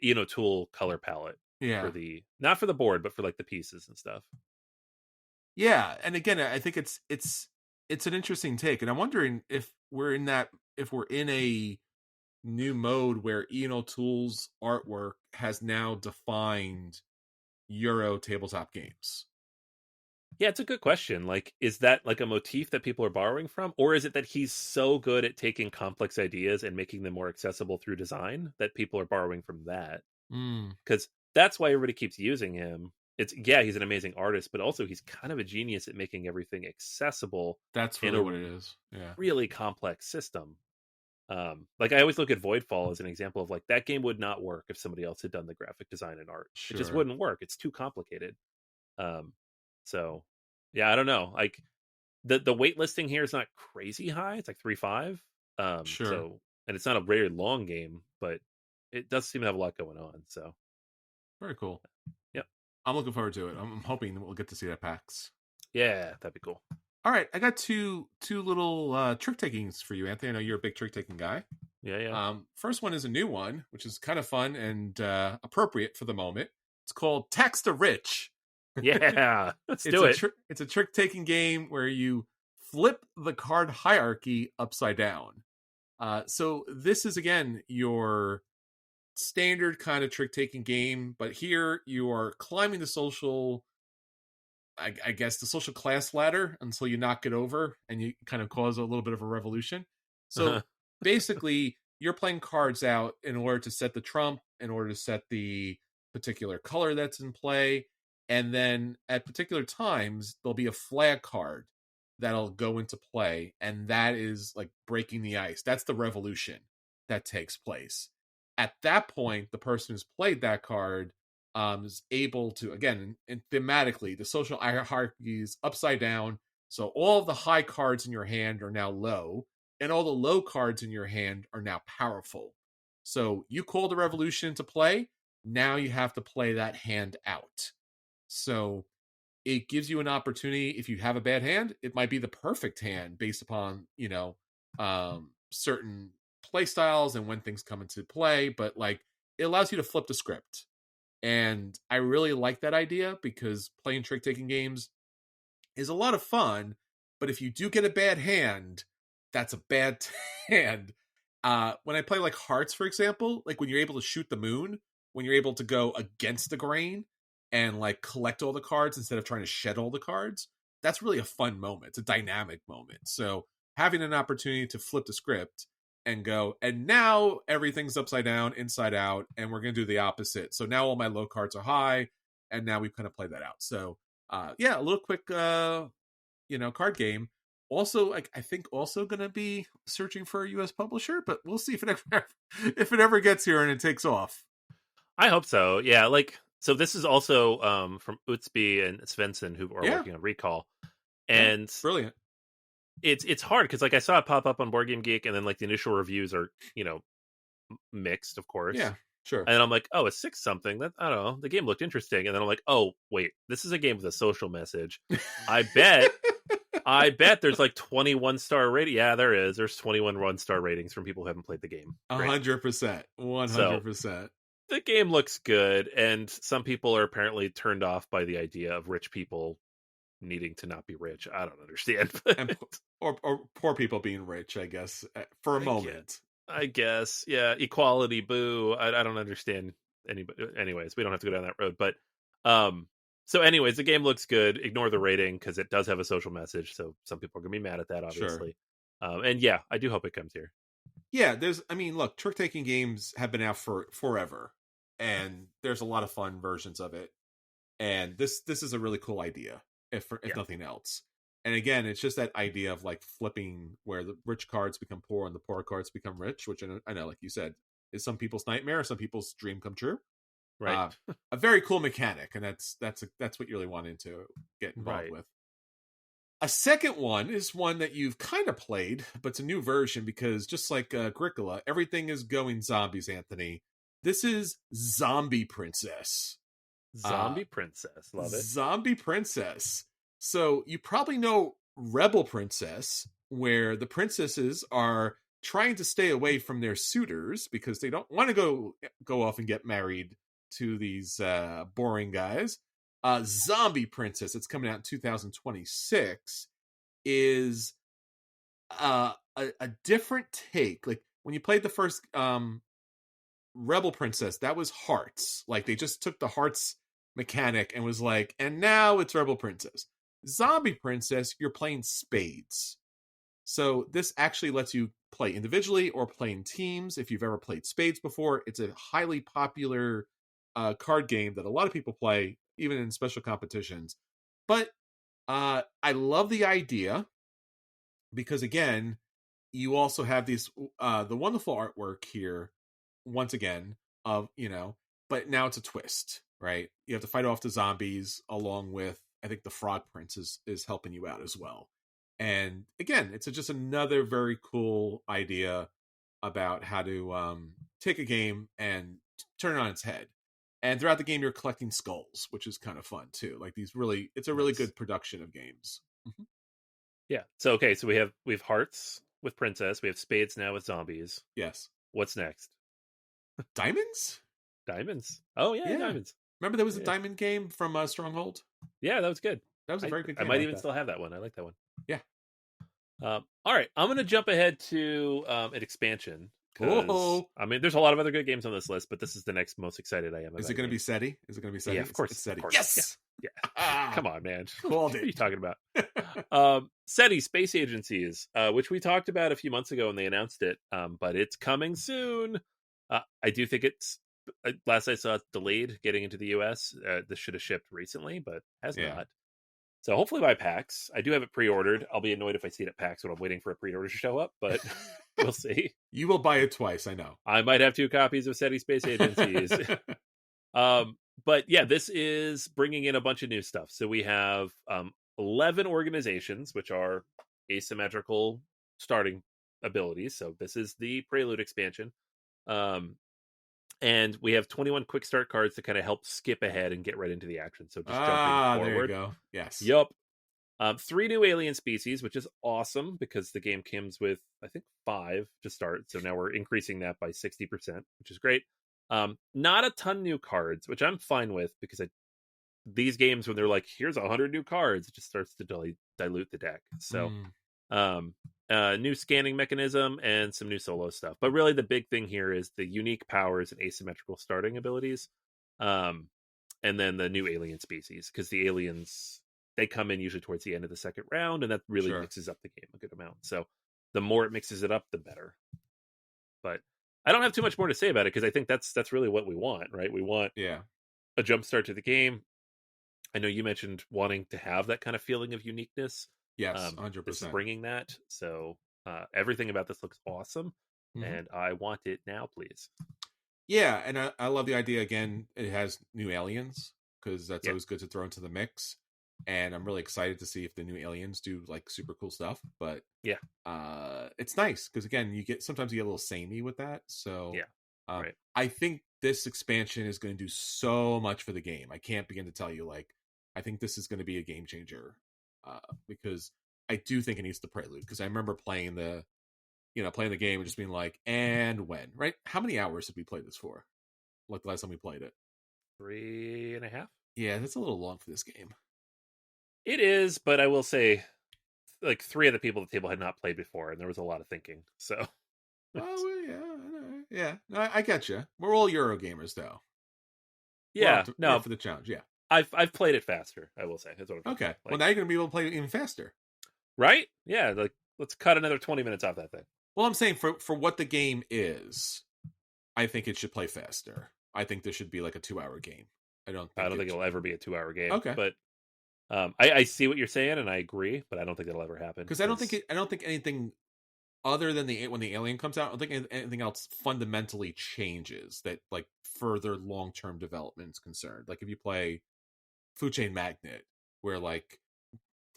Ian O'Toole color palette. Yeah, for the, not for the board, but for like the pieces and stuff. Yeah, and again, I think it's an interesting take, and I'm wondering if we're in a new mode where Ian O'Toole's artwork has now defined Euro tabletop games. Yeah, it's a good question. Like, is that like a motif that people are borrowing from, or is it that he's so good at taking complex ideas and making them more accessible through design that people are borrowing from that? Because that's why everybody keeps using him. It's, yeah, he's an amazing artist, but also he's kind of a genius at making everything accessible. That's really what it is. Yeah, really complex system. Like I always look at Voidfall as an example of like that game would not work if somebody else had done the graphic design and art. Sure. It just wouldn't work. It's too complicated. So yeah, I don't know. Like the wait listing here is not crazy high. It's like 3.5. Sure. So, and it's not a very long game, but it does seem to have a lot going on. So very cool. Yep. I'm looking forward to it. I'm hoping we'll get to see that PAX. Yeah, that'd be cool. All right, I got two little trick takings for you, Anthony. I know you're a big trick taking guy. Yeah. First one is a new one, which is kind of fun and appropriate for the moment. It's called Tax the Rich. Yeah, let's do it. It's a trick taking game where you flip the card hierarchy upside down. So this is again your standard kind of trick taking game, but here you are climbing the social. I guess the social class ladder until you knock it over and you kind of cause a little bit of a revolution. So basically, you're playing cards out in order to set the trump, in order to set the particular color that's in play. And then at particular times, there'll be a flag card that'll go into play. And that is like breaking the ice. That's the revolution that takes place. At that point, the person who's played that card is able to, again, and thematically, the social hierarchy is upside down. So all of the high cards in your hand are now low, and all the low cards in your hand are now powerful. So you call the revolution to play. Now you have to play that hand out. So it gives you an opportunity. If you have a bad hand, it might be the perfect hand based upon, certain play styles and when things come into play. But like, it allows you to flip the script. And I really like that idea because playing trick-taking games is a lot of fun. But if you do get a bad hand, that's a bad hand. When I play like Hearts, for example, like when you're able to shoot the moon, when you're able to go against the grain and like collect all the cards instead of trying to shed all the cards, that's really a fun moment. It's a dynamic moment. So having an opportunity to flip the script and go, and now everything's upside down, inside out, and we're going to do the opposite. So now all my low cards are high, and now we've kind of played that out. So, a little quick, card game. Also, I think also going to be searching for a U.S. publisher, but we'll see if it ever gets here and it takes off. I hope so. Yeah, so this is also from Utsby and Svensson, who are working on Recall, and brilliant. It's hard because I saw it pop up on BoardGameGeek, and then the initial reviews are mixed, of course. Yeah. Sure. And then I'm like, oh, a 6-something. That, I don't know. The game looked interesting. And then I'm like, oh, wait, this is a game with a social message. I bet there's like 21 star rating. Yeah, there is. There's 21 1-star ratings from people who haven't played the game. 100%. 100%. The game looks good, and some people are apparently turned off by the idea of rich people needing to not be rich. I don't understand. or poor people being rich, I guess, for a moment. I guess, yeah, equality, boo. I don't understand anybody. Anyways, we don't have to go down that road. But so anyways, the game looks good. Ignore the rating because it does have a social message. So some people are gonna be mad at that, obviously. Sure. And yeah, I do hope it comes here. Yeah, look, trick-taking games have been out for forever, and there's a lot of fun versions of it. And this is a really cool idea, if nothing else. And again, it's just that idea of like flipping where the rich cards become poor and the poor cards become rich, which I know, like you said, is some people's nightmare, some people's dream come true. Right. A very cool mechanic, and that's what you really wanted to get involved with. A second one is one that you've kind of played, but it's a new version because just like Agricola, everything is going zombies, Anthony. This is Zombie Princess. Zombie Princess. Love it. Zombie Princess. So you probably know Rebel Princess, where the princesses are trying to stay away from their suitors because they don't want to go off and get married to these boring guys. Zombie Princess, it's coming out in 2026, is a different take. Like when you played the first Rebel Princess, that was hearts. Like they just took the hearts mechanic and was like, and now it's Rebel Princess. Zombie Princess, you're playing spades. So this actually lets you play individually or play in teams. If you've ever played spades before, it's a highly popular card game that a lot of people play, even in special competitions. But I love the idea because, again, you also have these the wonderful artwork here, once again, of, but now it's a twist, right? You have to fight off the zombies along with, I think the Frog Prince is helping you out as well. And again, it's just another very cool idea about how to take a game and turn it on its head. And throughout the game, you're collecting skulls, which is kind of fun too. Like it's a really good production of games. Mm-hmm. Yeah. So okay, so we have hearts with Princess. We have spades now with zombies. Yes. What's next? Diamonds. Oh yeah, diamonds. Remember there was a diamond game from Stronghold? Yeah, that was good. That was a very good game. I might even still have that one. I like that one. Yeah. All right. I'm going to jump ahead to an expansion. I mean, there's a lot of other good games on this list, but this is the next most excited I am. Is it going to be SETI? Yeah, of course. It's SETI. Yes! Yeah. Come on, man. What are you talking about? SETI, Space Agencies, which we talked about a few months ago when they announced it, but it's coming soon. I do think it's, last I saw, it's delayed getting into the US. This should have shipped recently, but has not. So hopefully by PAX. I do have it pre-ordered. I'll be annoyed if I see it at PAX when I'm waiting for a pre-order to show up, but we'll see. You will buy it twice, I know. I might have 2 copies of SETI Space Agencies. But yeah, this is bringing in a bunch of new stuff. So we have 11 organizations, which are asymmetrical starting abilities. So this is the Prelude expansion. And we have 21 quick start cards to kind of help skip ahead and get right into the action. So just jumping forward. There you go. Yes. Yep. 3 new alien species, which is awesome because the game comes with, I think, 5 to start. So now we're increasing that by 60%, which is great. Not a ton new cards, which I'm fine with because these games, when they're like, here's 100 new cards, it just starts to dilute the deck. So new scanning mechanism and some new solo stuff. But really the big thing here is the unique powers and asymmetrical starting abilities. And then the new alien species, because the aliens, they come in usually towards the end of the second round, and that really mixes up the game a good amount. So the more it mixes it up, the better. But I don't have too much more to say about it because I think that's really what we want, right? We want a jump start to the game. I know you mentioned wanting to have that kind of feeling of uniqueness. Yes, 100%. This is bringing that. So everything about this looks awesome, and I want it now, please. Yeah, and I love the idea. Again, it has new aliens because that's always good to throw into the mix. And I'm really excited to see if the new aliens do like super cool stuff. But it's nice because again, sometimes you get a little samey with that. So I think this expansion is going to do so much for the game. I can't begin to tell you, like, I think this is going to be a game changer, because I do think it needs the prelude, because I remember playing the game and just being like, and when, right? How many hours did we play this for? Like the last time we played it? 3.5. Yeah, that's a little long for this game. It is, but I will say, like, 3 of the people at the table had not played before, and there was a lot of thinking. So, yeah. No, I get you. We're all Euro gamers, though. yeah, we're up for the challenge. Yeah, I've played it faster. I will say. That's what I'm okay. like, Well, now you're gonna be able to play it even faster, right? Yeah, like, let's cut another 20 minutes off that thing. Well, I'm saying for what the game is, I think it should play faster. I think this should be like a 2-hour game. I don't think it'll ever be a 2-hour game. Okay, but I see what you're saying, and I agree, but I don't think it'll ever happen. Because I don't think anything other than when the alien comes out, I don't think anything else fundamentally changes that, like, further long-term development is concerned. Like, if you play Food Chain Magnet, where, like,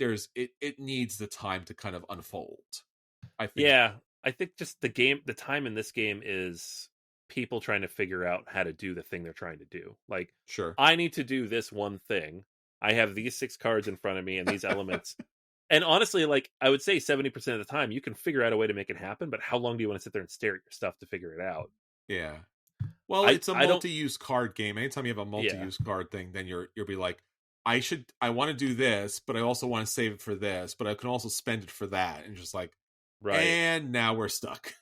it needs the time to kind of unfold. I think just the time in this game is people trying to figure out how to do the thing they're trying to do. Like, sure, I need to do this one thing. I have these 6 cards in front of me and these elements. And honestly, like, I would say 70% of the time you can figure out a way to make it happen, but how long do you want to sit there and stare at your stuff to figure it out? Yeah. Well, it's a multi-use card game. Anytime you have a multi-use card thing, then you'll be like, I want to do this, but I also want to save it for this, but I can also spend it for that. And just like, right. And now we're stuck.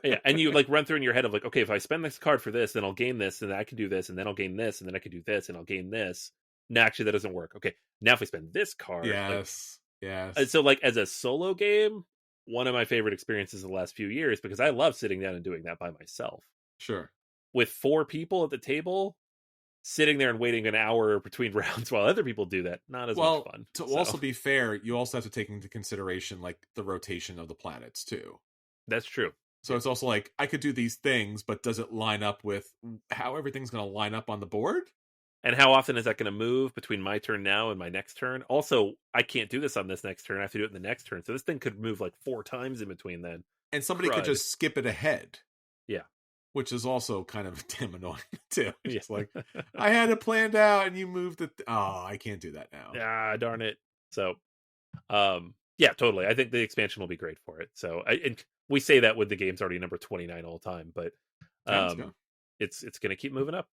Yeah. And you, like, run through in your head of, like, okay, if I spend this card for this, then I'll gain this, and then I can do this, and then I'll gain this, and then I can do this, and I'll gain this. No, actually, that doesn't work. Okay, now if I spend this card, yes. And so, like, as a solo game, one of my favorite experiences of the last few years, because I love sitting down and doing that by myself. Sure. With 4 people at the table, sitting there and waiting an hour between rounds while other people do that, not as much fun. To also be fair, you also have to take into consideration, like, the rotation of the planets too. That's true. So it's also like, I could do these things, but does it line up with how everything's going to line up on the board? And how often is that going to move between my turn now and my next turn? Also, I can't do this on this next turn. I have to do it in the next turn. So this thing could move like 4 times in between then. And somebody could just skip it ahead. Yeah. Which is also kind of damn annoying, too. It's like, I had it planned out and you moved it. I can't do that now. Ah, darn it. So, yeah, totally. I think the expansion will be great for it. So, and we say that with the game's already number 29 all time, but it's going to keep moving up.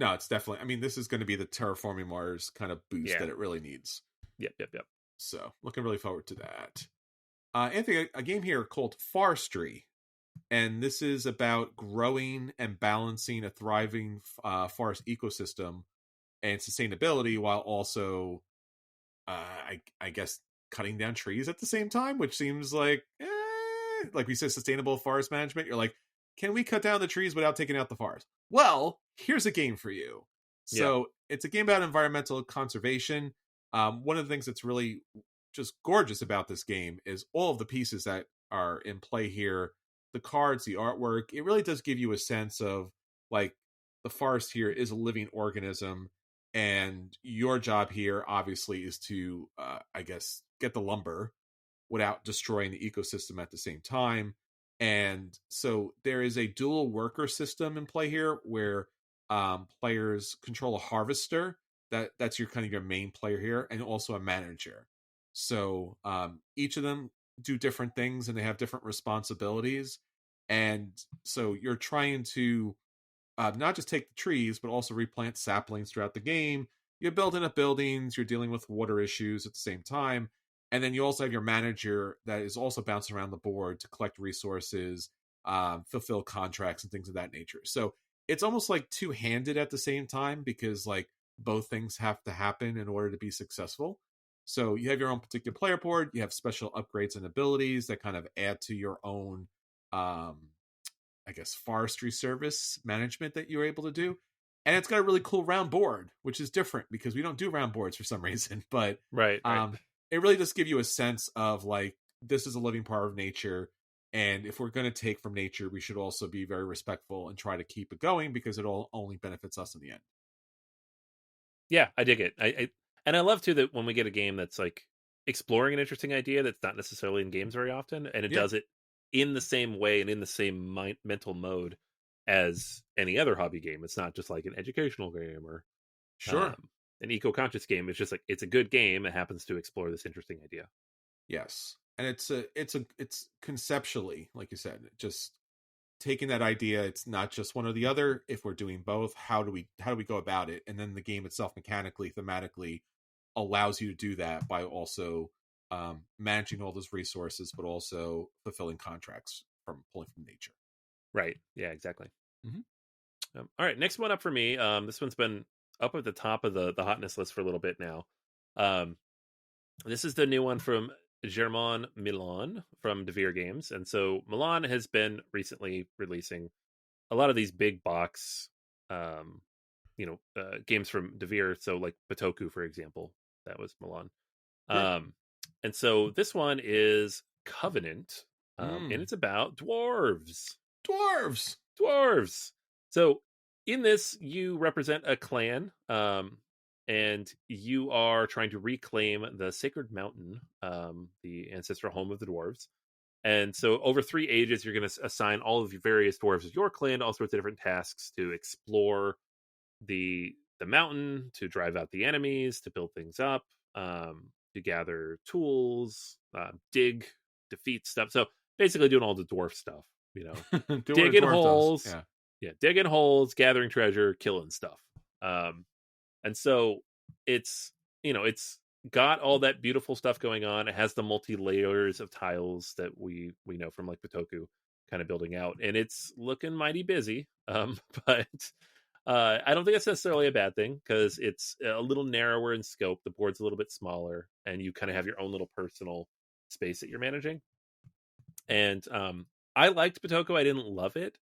No, it's definitely, I mean, this is going to be the Terraforming Mars kind of boost that it really needs. Yep. So, looking really forward to that. Anthony, a game here called Forestry. And this is about growing and balancing a thriving forest ecosystem and sustainability, while also, I guess, cutting down trees at the same time, which seems like we said, sustainable forest management. You're like, can we cut down the trees without taking out the forest? Well, here's a game for you. So it's a game about environmental conservation. One of the things that's really just gorgeous about this game is all of the pieces that are in play here. The cards, the artwork, it really does give you a sense of, like, the forest here is a living organism, and your job here obviously is to, I guess, get the lumber without destroying the ecosystem at the same time. And so there is a dual worker system in play here where players control a harvester. That's your kind of your main player here, and also a manager. So each of them do different things and they have different responsibilities. And so you're trying to not just take the trees, but also replant saplings throughout the game. You're building up buildings, you're dealing with water issues at the same time. And then you also have your manager that is also bouncing around the board to collect resources, fulfill contracts and things of that nature. So it's almost like two-handed at the same time, because, like, both things have to happen in order to be successful. So you have your own particular player board, you have special upgrades and abilities that kind of add to your own, I guess, forestry service management that you're able to do. And it's got a really cool round board, which is different because we don't do round boards for some reason. But right. It really does give you a sense of, like, this is a living part of nature. And if we're going to take from nature, we should also be very respectful and try to keep it going, because it all only benefits us in the end. Yeah, I dig it. And I love, too, that when we get a game that's, like, exploring an interesting idea that's not necessarily in games very often, and it does it in the same way and in the same mental mode as any other hobby game. It's not just like an educational game or Sure. an eco-conscious game. It's just like it's a good game. It happens to explore this interesting idea. Yes. And it's conceptually, like you said, just taking that idea. It's not just one or the other. If we're doing both, how do we go about it? And then the game itself, mechanically, thematically, allows you to do that by also managing all those resources, but also fulfilling contracts from pulling from nature. Right. Yeah, exactly. Mhm. All right. Next one up for me. This one's been up at the top of the hotness list for a little bit now. This is the new one from Germain Milan from Devere Games. And so Milan has been recently releasing a lot of these big box, games from Devere. So like Batoku, for example, that was Milan. Yeah. And so this one is Covenant, and it's about dwarves. Dwarves. So in this, you represent a clan, and you are trying to reclaim the Sacred Mountain, the ancestral home of the dwarves. And so over 3 ages, you're going to assign all of your various dwarves of your clan all sorts of different tasks to explore the mountain, to drive out the enemies, to build things up, to gather tools, dig, defeat stuff. So basically doing all the dwarf stuff, digging holes. Yeah, digging holes, gathering treasure, killing stuff. And so it's got all that beautiful stuff going on. It has the multi layers of tiles that we know from like Batoku kind of building out, and it's looking mighty busy. But I don't think that's necessarily a bad thing, because it's a little narrower in scope. The board's a little bit smaller, and you kind of have your own little personal space that you're managing. And I liked Batoku. I didn't love it,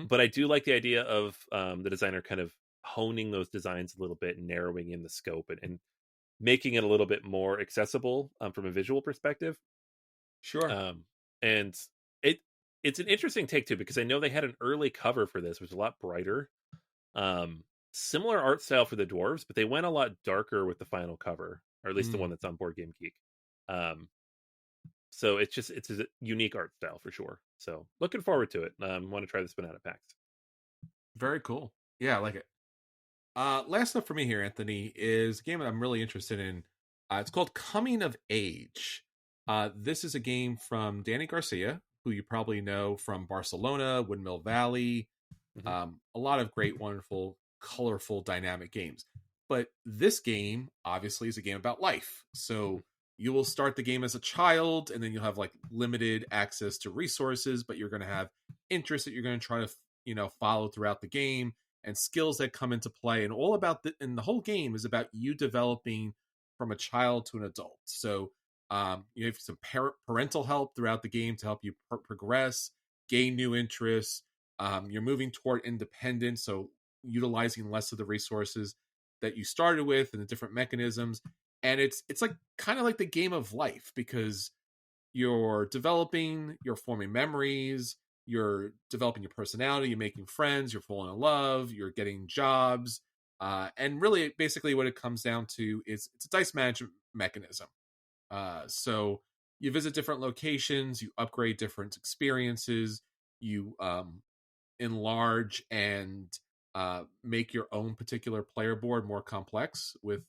but I do like the idea of the designer kind of honing those designs a little bit and narrowing in the scope and making it a little bit more accessible from a visual perspective. Sure. And it's an interesting take too, because I know they had an early cover for this, which was a lot brighter. Similar art style for the dwarves, but they went a lot darker with the final cover, or at least the one that's on BoardGameGeek. So it's a unique art style for sure. So looking forward to it. Want to try this one out at PAX. Very cool. Yeah, I like it. Last up for me here, Anthony, is a game that I'm really interested in. It's called Coming of Age. This is a game from Danny Garcia, who you probably know from Barcelona, Windmill Valley, a lot of great, wonderful, colorful, dynamic games. But this game, obviously, is a game about life. So you will start the game as a child, and then you'll have like limited access to resources, but you're going to have interests that you're going to try to, follow throughout the game, and skills that come into play. And all about and the whole game is about you developing from a child to an adult. So you have some parental help throughout the game to help you progress, gain new interests. You're moving toward independence, so utilizing less of the resources that you started with and the different mechanisms. And it's like kind of like the game of life, because you're developing, you're forming memories, you're developing your personality, you're making friends, you're falling in love, you're getting jobs. And really, basically what it comes down to is it's a dice management mechanism. So you visit different locations, you upgrade different experiences, you enlarge and make your own particular player board more complex with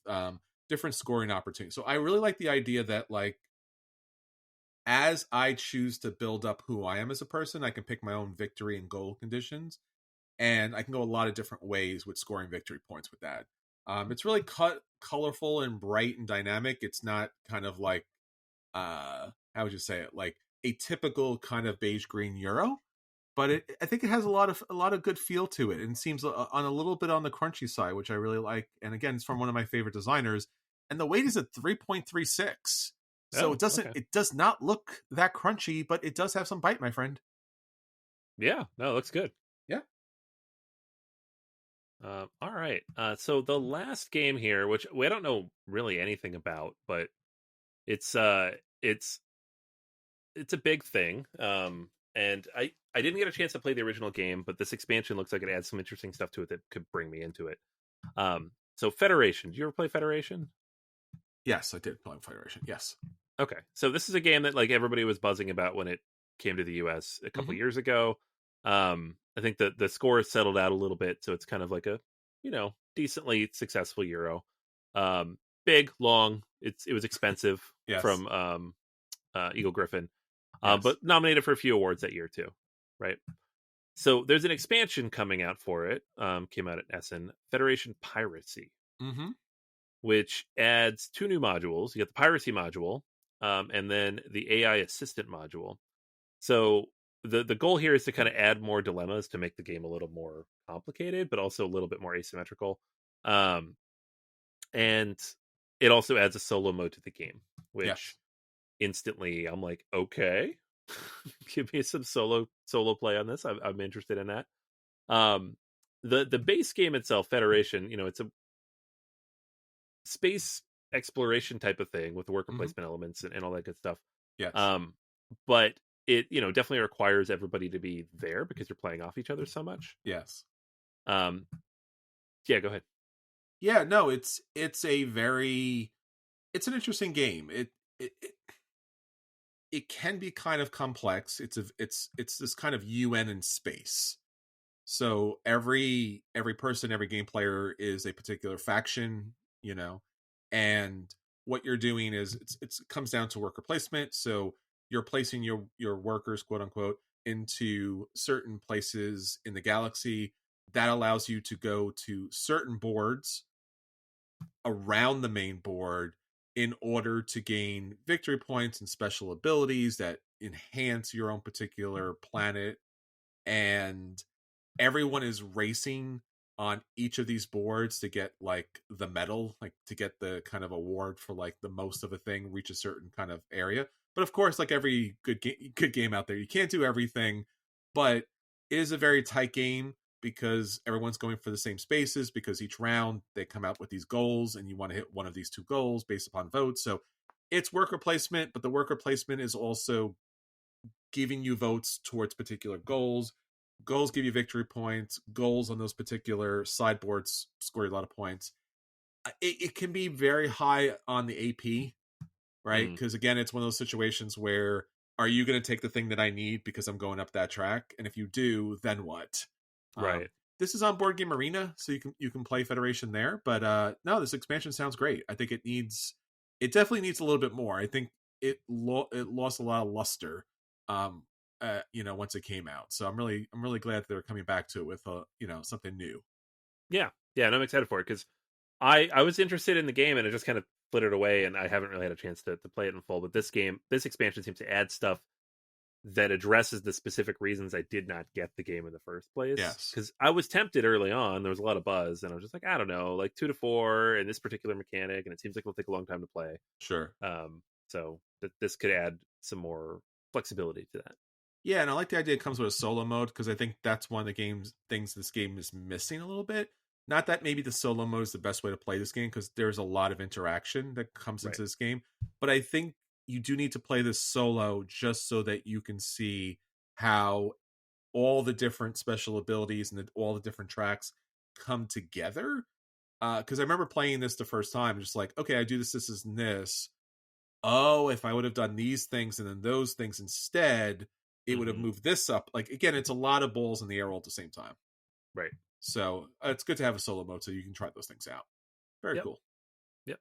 different scoring opportunities. So I really like the idea that, like, as I choose to build up who I am as a person, I can pick my own victory and goal conditions, and I can go a lot of different ways with scoring victory points with that. It's really colorful and bright and dynamic. It's not kind of like, how would you say it, like a typical kind of beige green Euro, but I think it has a lot of good feel to it, and seems on a little bit on the crunchy side, which I really like. And again, it's from one of my favorite designers, and the weight is at 3.36. So it does not look that crunchy, but it does have some bite, my friend. Yeah, no, it looks good. Yeah. All right. So the last game here, which we don't know really anything about, but it's a big thing. And I didn't get a chance to play the original game, but this expansion looks like it adds some interesting stuff to it that could bring me into it. So Federation. Did you ever play Federation? Yes, I did play Federation. Yes. Okay. So this is a game that like everybody was buzzing about when it came to the US a couple years ago. I think the score has settled out a little bit, so it's kind of like a, decently successful Euro. Big, long. It was expensive Yes. from Eagle Griffin, Yes. but nominated for a few awards that year too, right? So there's an expansion coming out for it. Came out at Essen, Federation Piracy, Mm-hmm. which adds 2 new modules. You get the Piracy module, and then the AI Assistant module. So the goal here is to kind of add more dilemmas to make the game a little more complicated, but also a little bit more asymmetrical. And it also adds a solo mode to the game, which instantly I'm like, okay, give me some solo play on this. I'm interested in that. The base game itself, Federation, it's a space exploration type of thing with worker placement elements and all that good stuff. Yes. But it definitely requires everybody to be there because you're playing off each other so much. Yes. Yeah, go ahead. Yeah, no, it's an interesting game. It can be kind of complex. It's this kind of UN in space. So every person, every game player is a particular faction, and what you're doing is it comes down to worker placement. So you're placing your workers, quote unquote, into certain places in the galaxy. That allows you to go to certain boards around the main board in order to gain victory points and special abilities that enhance your own particular planet. And everyone is racing on each of these boards to get like the medal, like to get the kind of award for like the most of a thing, reach a certain kind of area. But of course, like every good game out there, you can't do everything, but it is a very tight game because everyone's going for the same spaces, because each round they come out with these goals and you want to hit one of these 2 goals based upon votes. So it's worker placement, but the worker placement is also giving you votes towards particular goals. Goals give you victory points. Goals on those particular sideboards score you a lot of points. It can be very high on the AP, right? Because again, it's one of those situations where, are you going to take the thing that I need because I'm going up that track? And if you do, then what? Right. This is on Board Game Arena, so you can play Federation there. But no, this expansion sounds great. I think it definitely needs a little bit more. I think it lost a lot of luster, once it came out. So I'm really glad that they're coming back to it with something new. Yeah, and I'm excited for it because I was interested in the game and it just kind of flittered away, and I haven't really had a chance to play it in full. But this expansion seems to add stuff that addresses the specific reasons I did not get the game in the first place. Yes. Because I was tempted early on. There was a lot of buzz, and I was just like, I don't know, like 2 to 4 and this particular mechanic, and it seems like it'll take a long time to play. Sure. So this could add some more flexibility to that. Yeah, and I like the idea it comes with a solo mode, because I think that's one of the things this game is missing a little bit. Not that maybe the solo mode is the best way to play this game, because there's a lot of interaction that comes into this game. But I think you do need to play this solo just so that you can see how all the different special abilities and all the different tracks come together. Because I remember playing this the first time, just like, okay, I do this, and this. Oh, if I would have done these things and then those things instead, it would have moved this up. Like, again, it's a lot of balls in the air all at the same time. Right. So it's good to have a solo mode so you can try those things out. Very cool. Yep.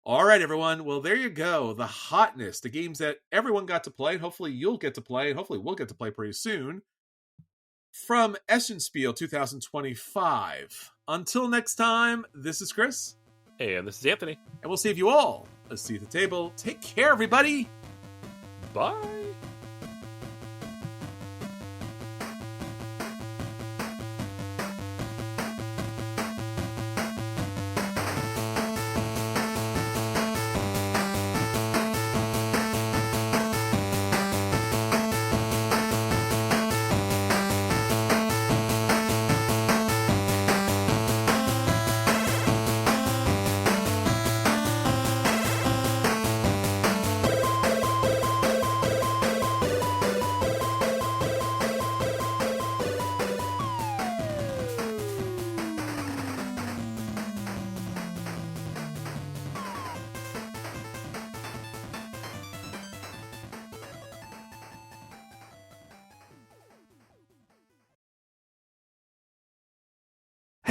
All right, everyone. Well, there you go. The Hotness, the games that everyone got to play, and hopefully you'll get to play, and hopefully we'll get to play pretty soon, from Essen SPIEL 2025. Until next time, this is Chris. Hey, and this is Anthony. And we'll see you all. Let's see at the table. Take care, everybody. Bye.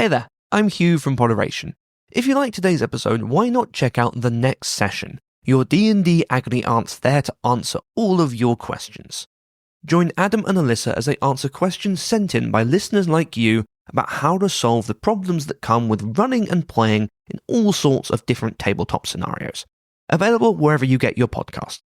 Hey there, I'm Hugh from Moderation. If you like today's episode, why not check out the next session, your D&D Agony Aunts there to answer all of your questions. Join Adam and Alyssa as they answer questions sent in by listeners like you about how to solve the problems that come with running and playing in all sorts of different tabletop scenarios. Available wherever you get your podcast.